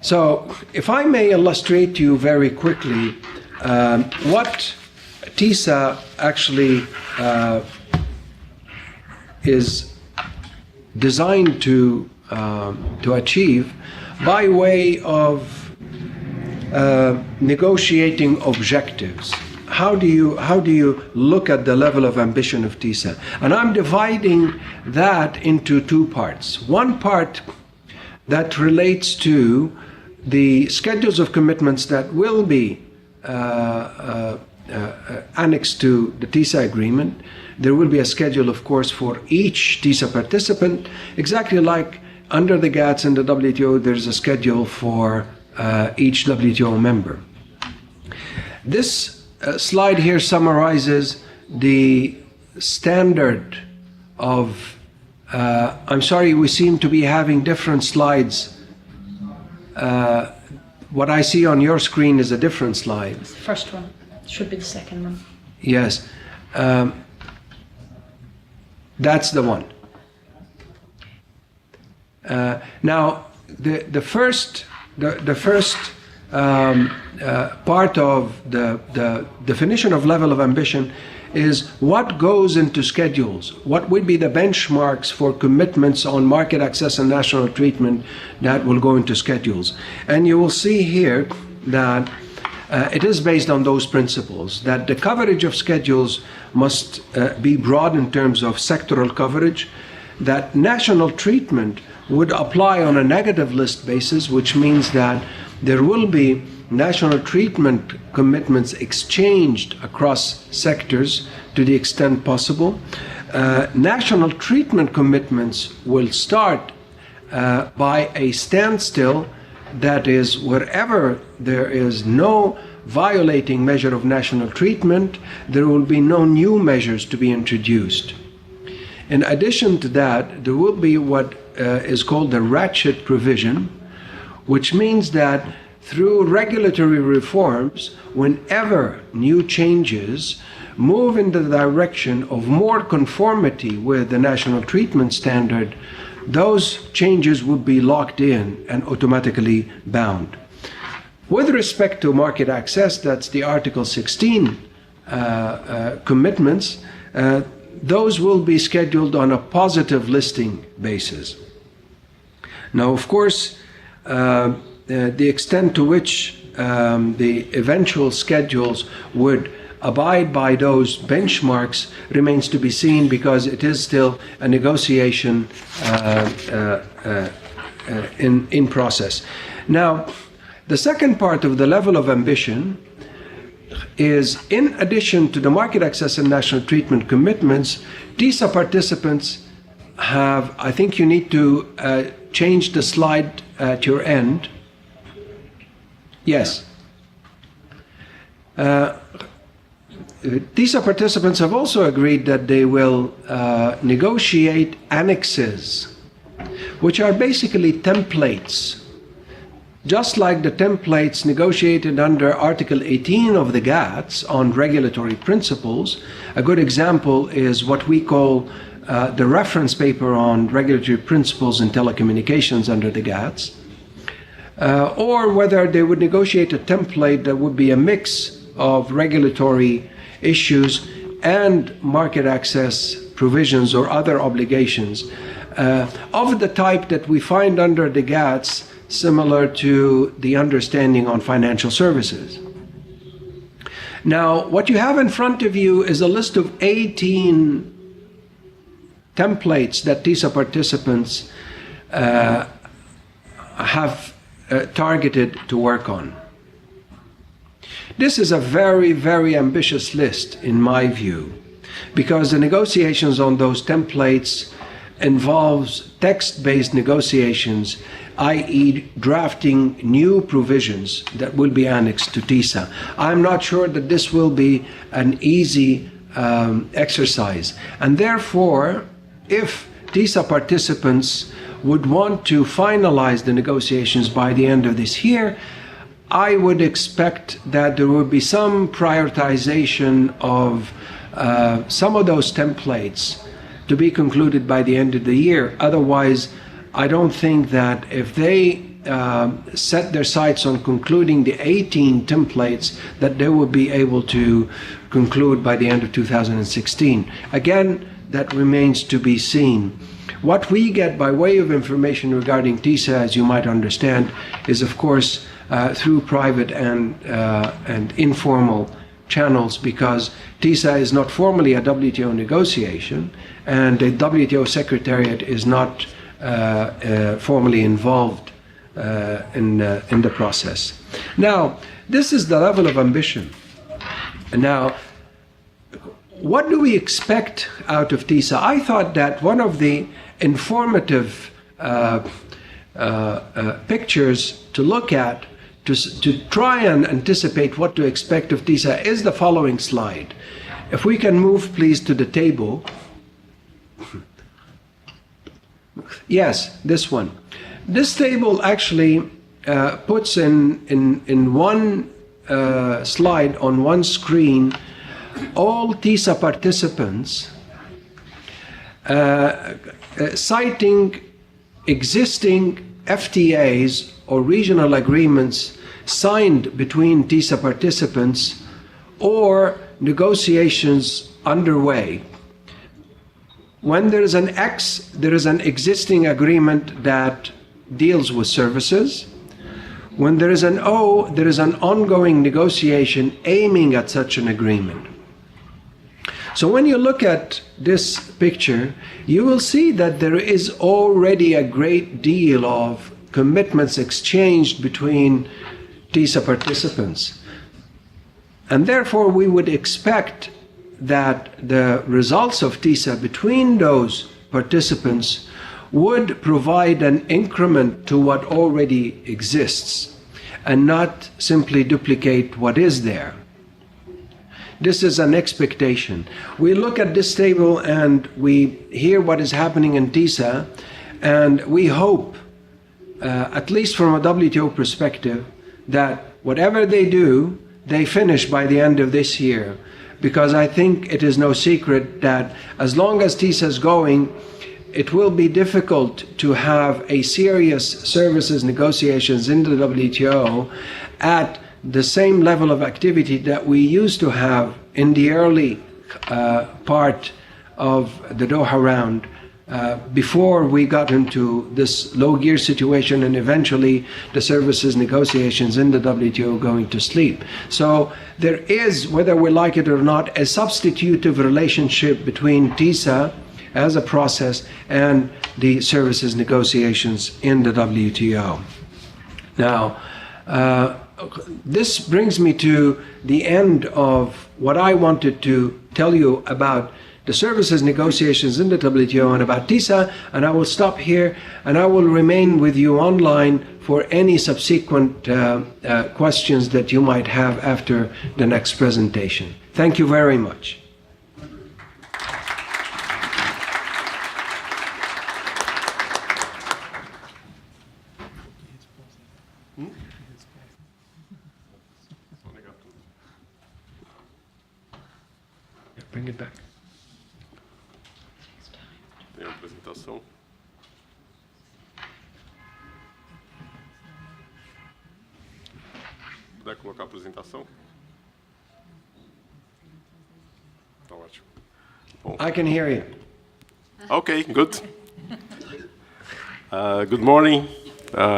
So, if I may illustrate to you very quickly what TISA actually is designed to achieve by way of negotiating objectives. How do you look at the level of ambition of TISA? And I'm dividing that into two parts. One part that relates to the schedules of commitments that will be annexed to the TISA agreement. There will be a schedule, of course, for each TISA participant, exactly like under the GATS and the WTO, there's a schedule for each WTO member. This slide here summarizes the standard of, I'm sorry, we seem to be having different slides. What I see on your screen is a different slide. It's the first one. It should be the second one. Yes. That's the one. Now, the first part of the definition of level of ambition is what goes into schedules, what would be the benchmarks for commitments on market access and national treatment that will go into schedules. And you will see here that it is based on those principles, that the coverage of schedules must be broad in terms of sectoral coverage, that national treatment would apply on a negative list basis, which means that there will be national treatment commitments exchanged across sectors to the extent possible. National treatment commitments will start by a standstill, that is, wherever there is no violating measure of national treatment, there will be no new measures to be introduced. In addition to that, there will be what is called the ratchet provision, which means that through regulatory reforms, whenever new changes move in the direction of more conformity with the national treatment standard, those changes would be locked in and automatically bound. With respect to market access, that's the Article 16 commitments, those will be scheduled on a positive listing basis. Now, of course, the extent to which the eventual schedules would abide by those benchmarks remains to be seen, because it is still a negotiation in process. Now, the second part of the level of ambition is, in addition to the market access and national treatment commitments, TISA participants have, I think you need to change the slide at your end. Yes. TISA participants have also agreed that they will negotiate annexes, which are basically templates. Just like the templates negotiated under Article 18 of the GATS on regulatory principles, a good example is what we call the reference paper on regulatory principles in telecommunications under the GATS, or whether they would negotiate a template that would be a mix of regulatory issues and market access provisions or other obligations of the type that we find under the GATS, similar to the understanding on financial services. Now, what you have in front of you is a list of 18 templates that TISA participants have targeted to work on. This is a very, very ambitious list, in my view, because the negotiations on those templates involves text-based negotiations, i.e. drafting new provisions that will be annexed to TISA. I'm not sure that this will be an easy exercise. And therefore, if TISA participants would want to finalize the negotiations by the end of this year, I would expect that there would be some prioritization of some of those templates to be concluded by the end of the year. Otherwise, I don't think that if they set their sights on concluding the 18 templates, that they will be able to conclude by the end of 2016. Again, that remains to be seen. What we get by way of information regarding TISA, as you might understand, is of course through private and informal channels, because TISA is not formally a WTO negotiation, and the WTO Secretariat is not formally involved in the process. Now, this is the level of ambition. Now, what do we expect out of TISA? I thought that one of the informative pictures to look at to try and anticipate what to expect of TISA is the following slide. If we can move, please, to the table. Yes, this one. This table actually puts in one slide on one screen all TISA participants citing existing FTAs or regional agreements signed between TISA participants or negotiations underway. When there is an X, there is an existing agreement that deals with services. When there is an O, there is an ongoing negotiation aiming at such an agreement. So when you look at this picture, you will see that there is already a great deal of commitments exchanged between TISA participants. And therefore, we would expect that the results of TISA between those participants would provide an increment to what already exists and not simply duplicate what is there. This is an expectation. We look at this table and we hear what is happening in TISA, and we hope, at least from a WTO perspective, that whatever they do, they finish by the end of this year. Because I think it is no secret that as long as TISA is going, it will be difficult to have a serious services negotiations in the WTO at the same level of activity that we used to have in the early part of the Doha round before we got into this low gear situation and eventually the services negotiations in the WTO going to sleep. So there is, whether we like it or not, a substitutive relationship between TISA as a process and the services negotiations in the WTO. Now, this brings me to the end of what I wanted to tell you about the services negotiations in the WTO and about TISA, and I will stop here and I will remain with you online for any subsequent questions that you might have after the next presentation. Thank you very much. Bring it back. Tem a apresentação. Puder colocar a apresentação? Tá ótimo. Bom. I can hear you. Okay, good. Good morning.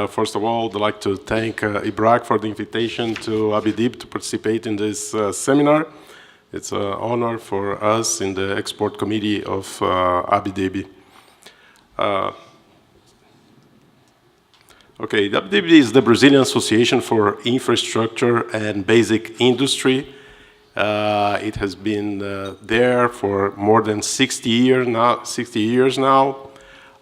First of all, I'd like to thank Ibrak for the invitation to Abidib to participate in this seminar. It's an honor for us in the Export Committee of Abidib. Okay, Abidib is the Brazilian Association for Infrastructure and Basic Industry. It has been there for more than 60 years now.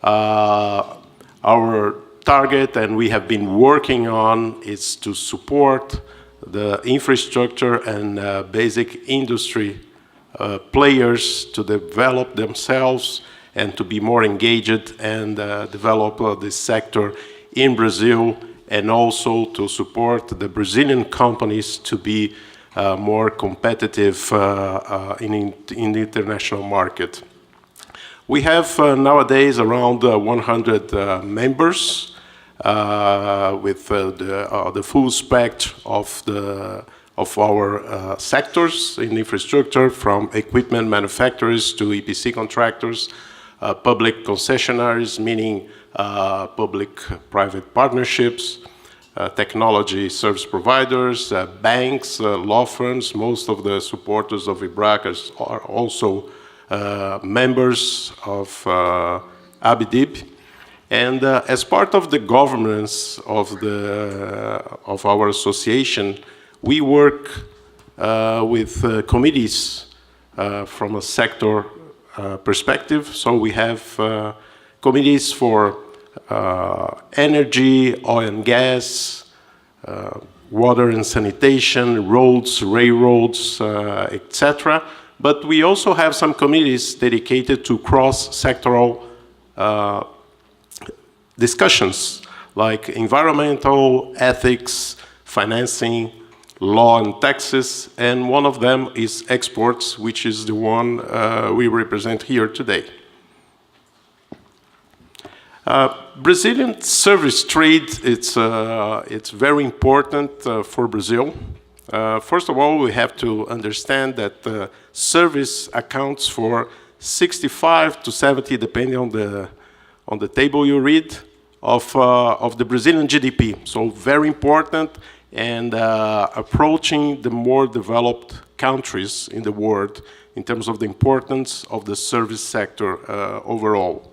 Our target, and we have been working on, is to support the infrastructure and basic industry players to develop themselves and to be more engaged and develop this sector in Brazil, and also to support the Brazilian companies to be more competitive in the international market. We have nowadays around 100 members with the full spectrum of our sectors in infrastructure, from equipment manufacturers to EPC contractors, public concessionaires, meaning public-private partnerships, technology service providers, banks, law firms. Most of the supporters of IBRAC are also members of ABDIB. And as part of the governance of our association, we work with committees from a sector perspective. So we have committees for energy, oil and gas, water and sanitation, roads, railroads, etc. But we also have some committees dedicated to cross-sectoral discussions, like environmental, ethics, financing, law and taxes, and one of them is exports, which is the one we represent here today. Brazilian service trade, it's very important for Brazil. First of all, we have to understand that service accounts for 65 to 70, depending on the table you read, of the Brazilian GDP. So very important, and approaching the more developed countries in the world in terms of the importance of the service sector overall.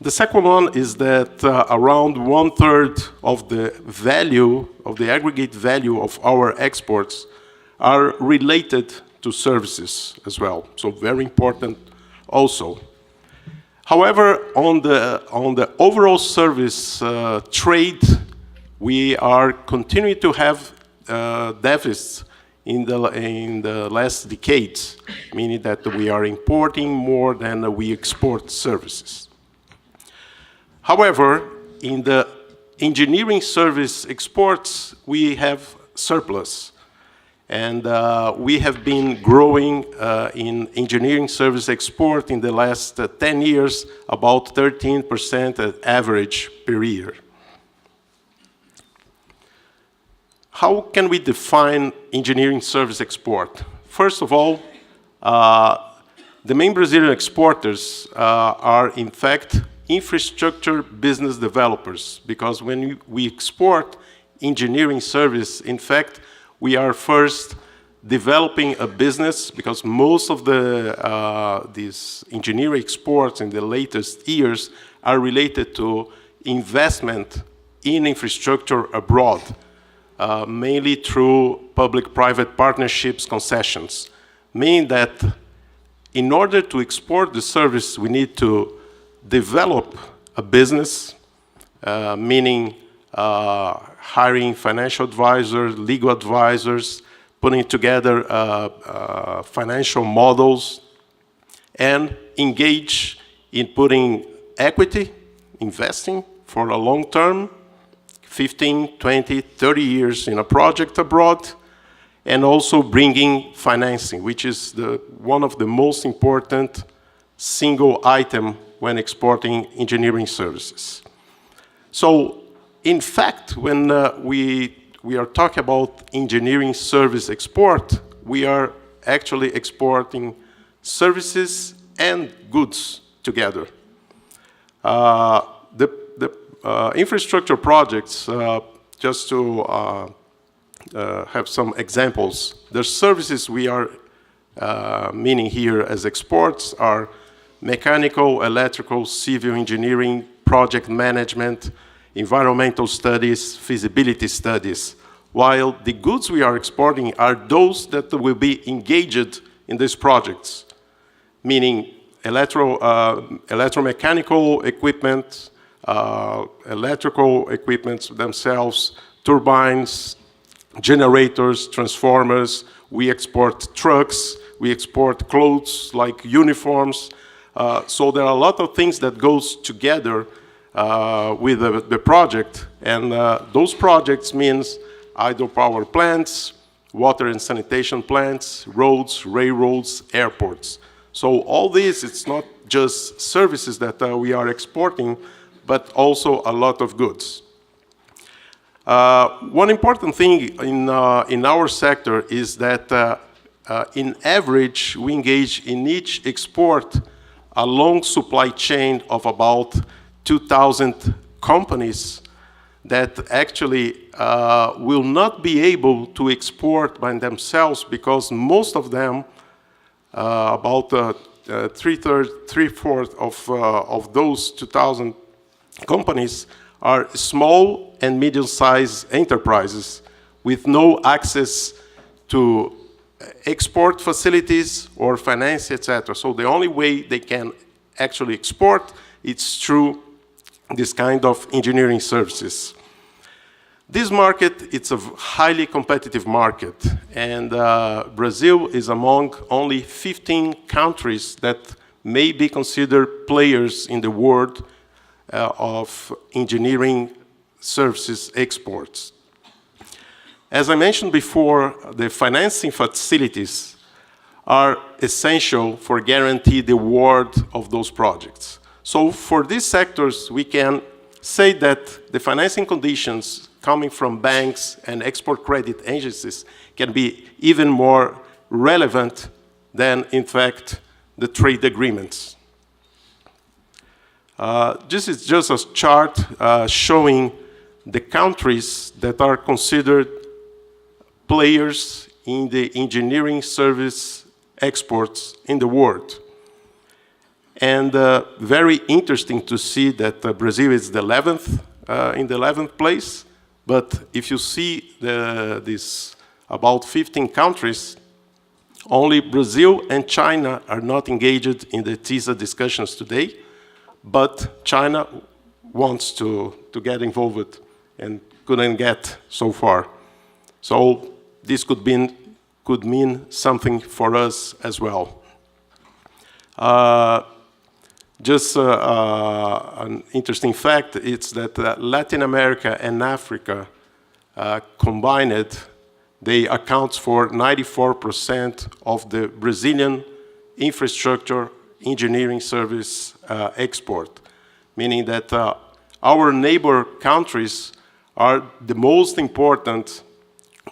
The second one is that around 1/3 of the value, of the aggregate value of our exports, are related to services as well. So very important also. However, on the overall service trade, we are continuing to have deficits in the last decades, meaning that we are importing more than we export services. However, in the engineering service exports, we have surplus. And we have been growing in engineering service export in the last 10 years, about 13% at average per year. How can we define engineering service export? First of all, the main Brazilian exporters are, in fact, infrastructure business developers, because when we export engineering service, in fact, we are first developing a business, because most of these engineering exports in the latest years are related to investment in infrastructure abroad, mainly through public-private partnerships, concessions, meaning that in order to export the service, we need to develop a business, meaning hiring financial advisors, legal advisors, putting together financial models, and engage in putting equity, investing for a long term, 15, 20, 30 years in a project abroad, and also bringing financing, which is one of the most important single item when exporting engineering services. So, in fact, when we are talking about engineering service export, we are actually exporting services and goods together. The infrastructure projects, just to have some examples, the services we are meaning here as exports are mechanical, electrical, civil engineering, project management, environmental studies, feasibility studies, while the goods we are exporting are those that will be engaged in these projects, meaning electromechanical equipment, electrical equipment themselves, turbines, generators, transformers. We export trucks, we export clothes like uniforms. So there are a lot of things that goes together with the project, and those projects means hydropower plants, water and sanitation plants, roads, railroads, airports. So all this, it's not just services that we are exporting, but also a lot of goods. One important thing in our sector is that in average, we engage in each export a long supply chain of about 2,000 companies that actually will not be able to export by themselves because most of them, about three-fourths of those 2,000 companies are small and medium-sized enterprises with no access to export facilities or finance, etc. So the only way they can actually export is through this kind of engineering services. This market, it's a highly competitive market, and Brazil is among only 15 countries that may be considered players in the world of engineering services exports. As I mentioned before, the financing facilities are essential for guarantee the award of those projects. So for these sectors, we can say that the financing conditions coming from banks and export credit agencies can be even more relevant than, in fact, the trade agreements. This is just a chart showing the countries that are considered players in the engineering service exports in the world. And very interesting to see that Brazil is the 11th, in the 11th place. But if you see these about 15 countries, only Brazil and China are not engaged in the TISA discussions today, but China wants to get involved and couldn't get so far. So this could mean something for us as well. Just an interesting fact is that Latin America and Africa combined, they account for 94% of the Brazilian infrastructure engineering service export, meaning that our neighbor countries are the most important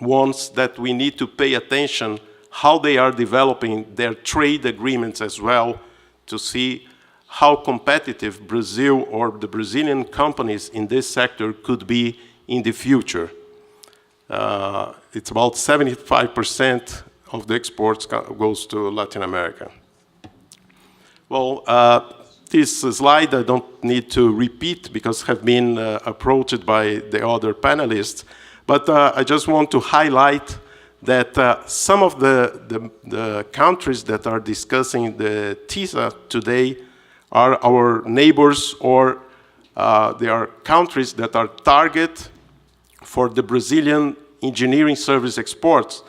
ones that we need to pay attention how they are developing their trade agreements as well to see how competitive Brazil or the Brazilian companies in this sector could be in the future. It's about 75% of the exports goes to Latin America. Well, this slide I don't need to repeat because have been approached by the other panelists, but I just want to highlight that some of the countries that are discussing the TISA today are our neighbors, or they are countries that are target for the Brazilian engineering service exports,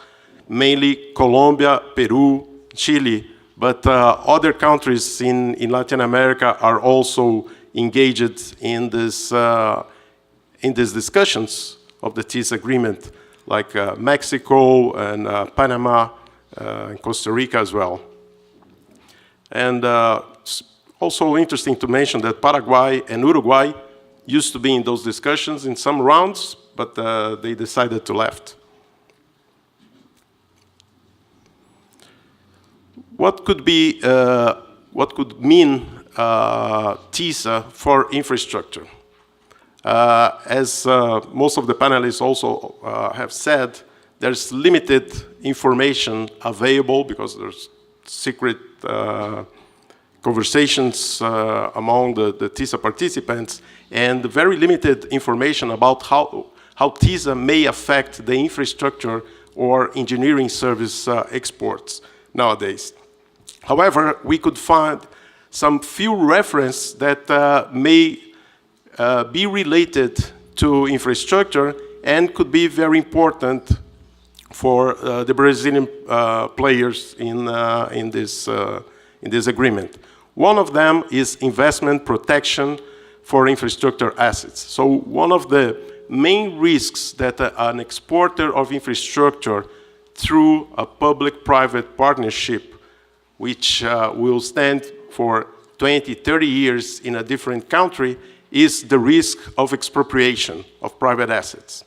mainly Colombia, Peru, Chile, but other countries in Latin America are also engaged in these discussions of the TISA agreement, like Mexico and Panama and Costa Rica as well. And also interesting to mention that Paraguay and Uruguay used to be in those discussions in some rounds, but they decided to left. What could mean TISA for infrastructure? As most of the panelists also have said, there's limited information available because there's secret conversations among the TISA participants, and very limited information about how TISA may affect the infrastructure or engineering service exports nowadays. However, we could find some few references that may be related to infrastructure and could be very important for the Brazilian players in this agreement. One of them is investment protection for infrastructure assets. So one of the main risks that an exporter of infrastructure through a public-private partnership, which will stand for 20, 30 years in a different country, is the risk of expropriation of private assets.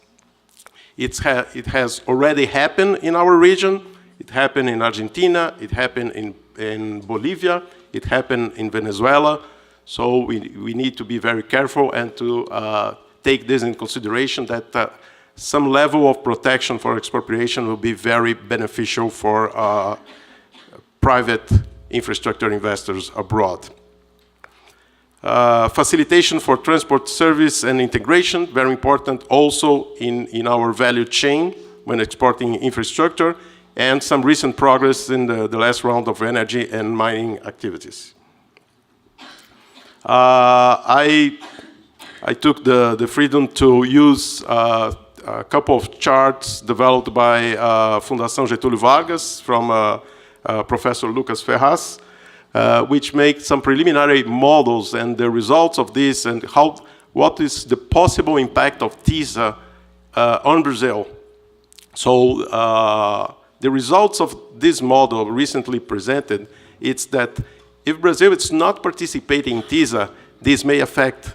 It has already happened in our region. It happened in Argentina. It happened in Bolivia. It happened in Venezuela. So we need to be very careful and to take this in consideration that some level of protection for expropriation will be very beneficial for private infrastructure investors abroad. Facilitation for transport service and integration, very important also in our value chain when exporting infrastructure, and some recent progress in the last round of energy and mining activities. I took the freedom to use a couple of charts developed by Fundação Getúlio Vargas from Professor Lucas Ferraz, which make some preliminary models and the results of this and what is the possible impact of TISA on Brazil. So the results of this model recently presented, it's that if Brazil is not participating in TISA, this may affect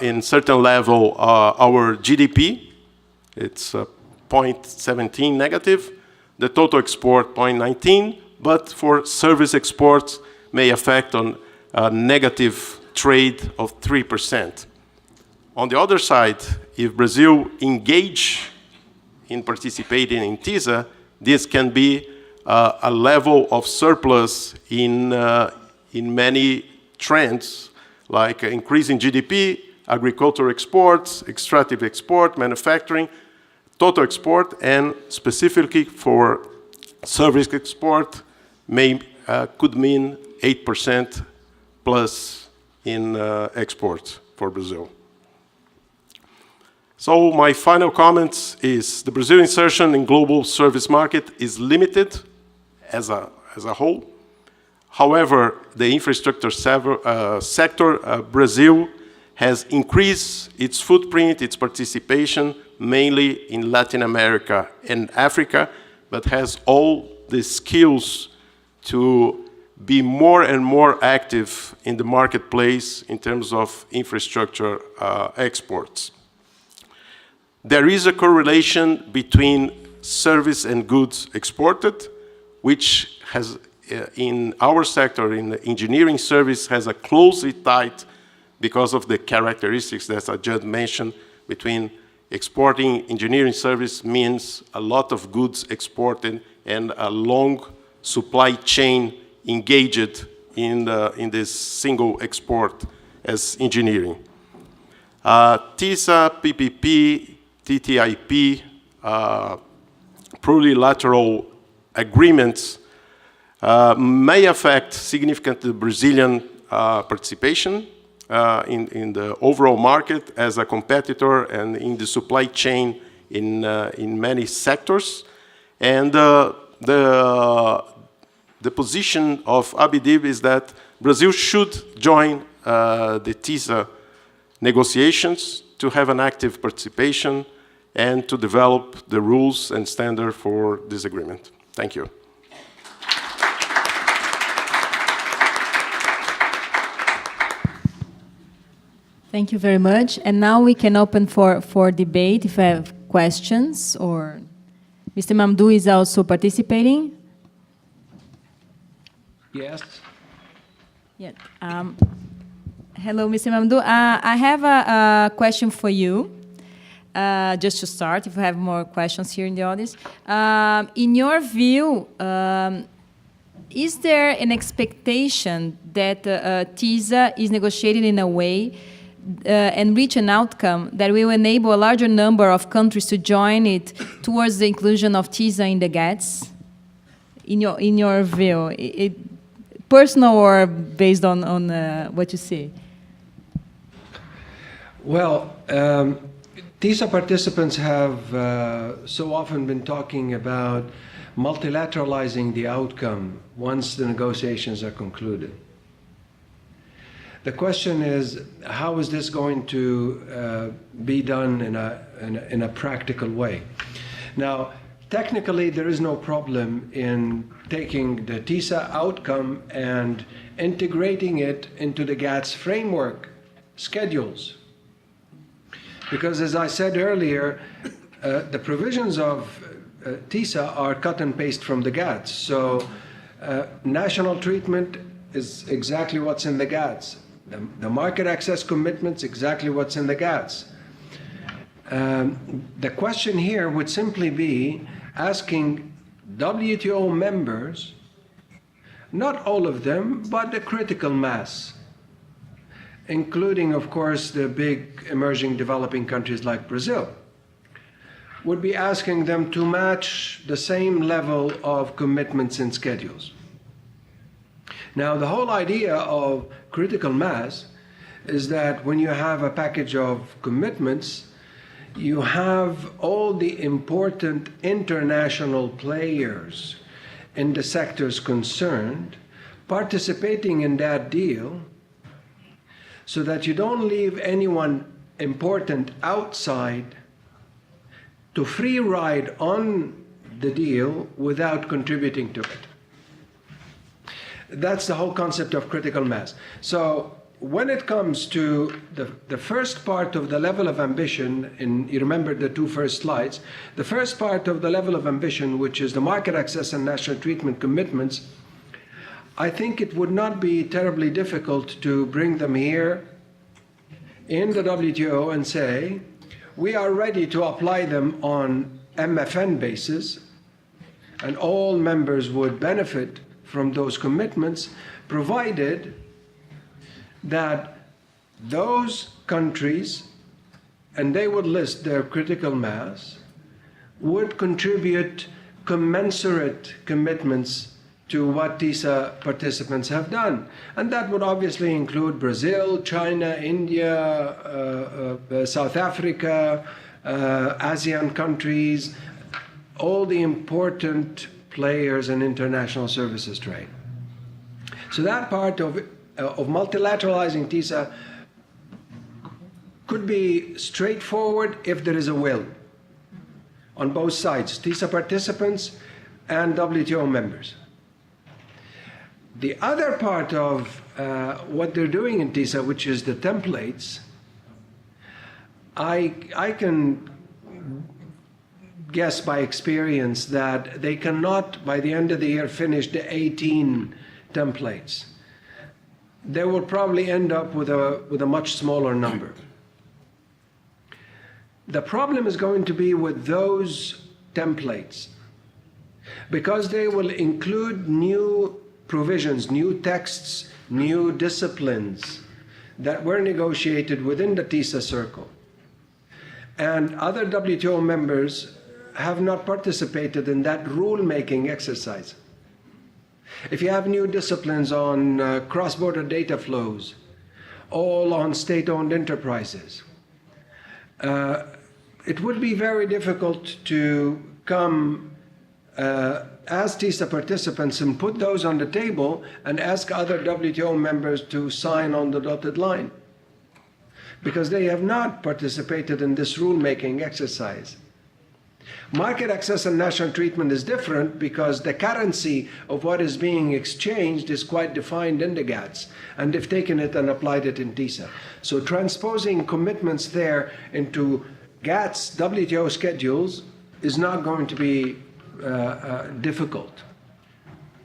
in certain level our GDP. It's 0.17 negative, the total export 0.19, but for service exports may affect on a negative trade of 3%. On the other side, if Brazil engage in participating in TISA, this can be a level of surplus in many trends, like increasing GDP, agricultural exports, extractive export, manufacturing, total export, and specifically for service export could mean 8% plus in exports for Brazil. So my final comments is the Brazil insertion in global service market is limited as a whole. However, the infrastructure sector, Brazil has increased its footprint, its participation, mainly in Latin America and Africa, but has all the skills to be more and more active in the marketplace in terms of infrastructure exports. There is a correlation between service and goods exported, which has, in our sector, in the engineering service, has a closely tied because of the characteristics that I just mentioned between exporting engineering service means a lot of goods exported and a long supply chain engaged in this single export as engineering. TISA, PPP, TTIP, plurilateral agreements may affect significantly Brazilian participation in the overall market as a competitor and in the supply chain in many sectors. And the position of ABDIB is that Brazil should join the TISA negotiations to have an active participation and to develop the rules and standard for this agreement. Thank you. Thank you very much. And now we can open for debate if I have questions or Mr. Mamdouh is also participating. Yes. Yeah. Hello, Mr. Mamdouh. I have a question for you, just to start, if you have more questions here in the audience. In your view, is there an expectation that TISA is negotiated in a way and reach an outcome that will enable a larger number of countries to join it towards the inclusion of TISA in the GATS? In your view, personal or based on what you see? Well, TISA participants have so often been talking about multilateralizing the outcome once the negotiations are concluded. The question is, how is this going to be done in a practical way? Now, technically, there is no problem in taking the TISA outcome and integrating it into the GATS framework schedules. Because as I said earlier, the provisions of TISA are cut and paste from the GATS. So national treatment is exactly what's in the GATS. The market access commitments, exactly what's in the GATS. The question here would simply be asking WTO members, not all of them, but the critical mass, including, of course, the big emerging developing countries like Brazil, would be asking them to match the same level of commitments and schedules. Now, the whole idea of critical mass is that when you have a package of commitments, you have all the important international players in the sectors concerned participating in that deal, so that you don't leave anyone important outside to free ride on the deal without contributing to it. That's the whole concept of critical mass. So when it comes to the first part of the level of ambition, and you remember the two first slides, the first part of the level of ambition, which is the market access and national treatment commitments, I think it would not be terribly difficult to bring them here in the WTO and say, we are ready to apply them on MFN basis, and all members would benefit from those commitments, provided that those countries, and they would list their critical mass, would contribute commensurate commitments to what TISA participants have done. And that would obviously include Brazil, China, India, South Africa, ASEAN countries, all the important players in international services trade. So that part of multilateralizing TISA could be straightforward if there is a will on both sides, TISA participants and WTO members. The other part of what they're doing in TISA, which is the templates, I can guess by experience that they cannot, by the end of the year, finish the 18 templates. They will probably end up with a much smaller number. The problem is going to be with those templates, because they will include new provisions, new texts, new disciplines that were negotiated within the TISA circle. And other WTO members have not participated in that rule-making exercise. If you have new disciplines on cross-border data flows, all on state-owned enterprises, it would be very difficult to come as TISA participants and put those on the table and ask other WTO members to sign on the dotted line, because they have not participated in this rule-making exercise. Market access and national treatment is different because the currency of what is being exchanged is quite defined in the GATS, and they've taken it and applied it in TISA. So transposing commitments there into GATS WTO schedules is not going to be difficult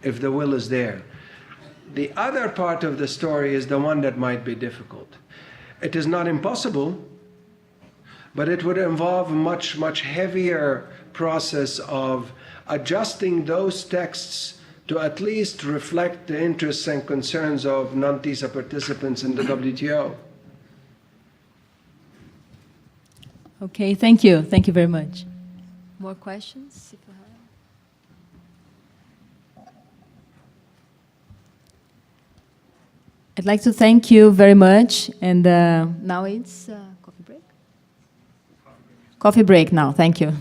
if the will is there. The other part of the story is the one that might be difficult. It is not impossible, but it would involve a much, much heavier process of adjusting those texts to at least reflect the interests and concerns of non-TISA participants in the WTO. Okay, thank you. Thank you very much. More questions? I'd like to thank you very much, and now it's coffee break? Coffee break now, thank you.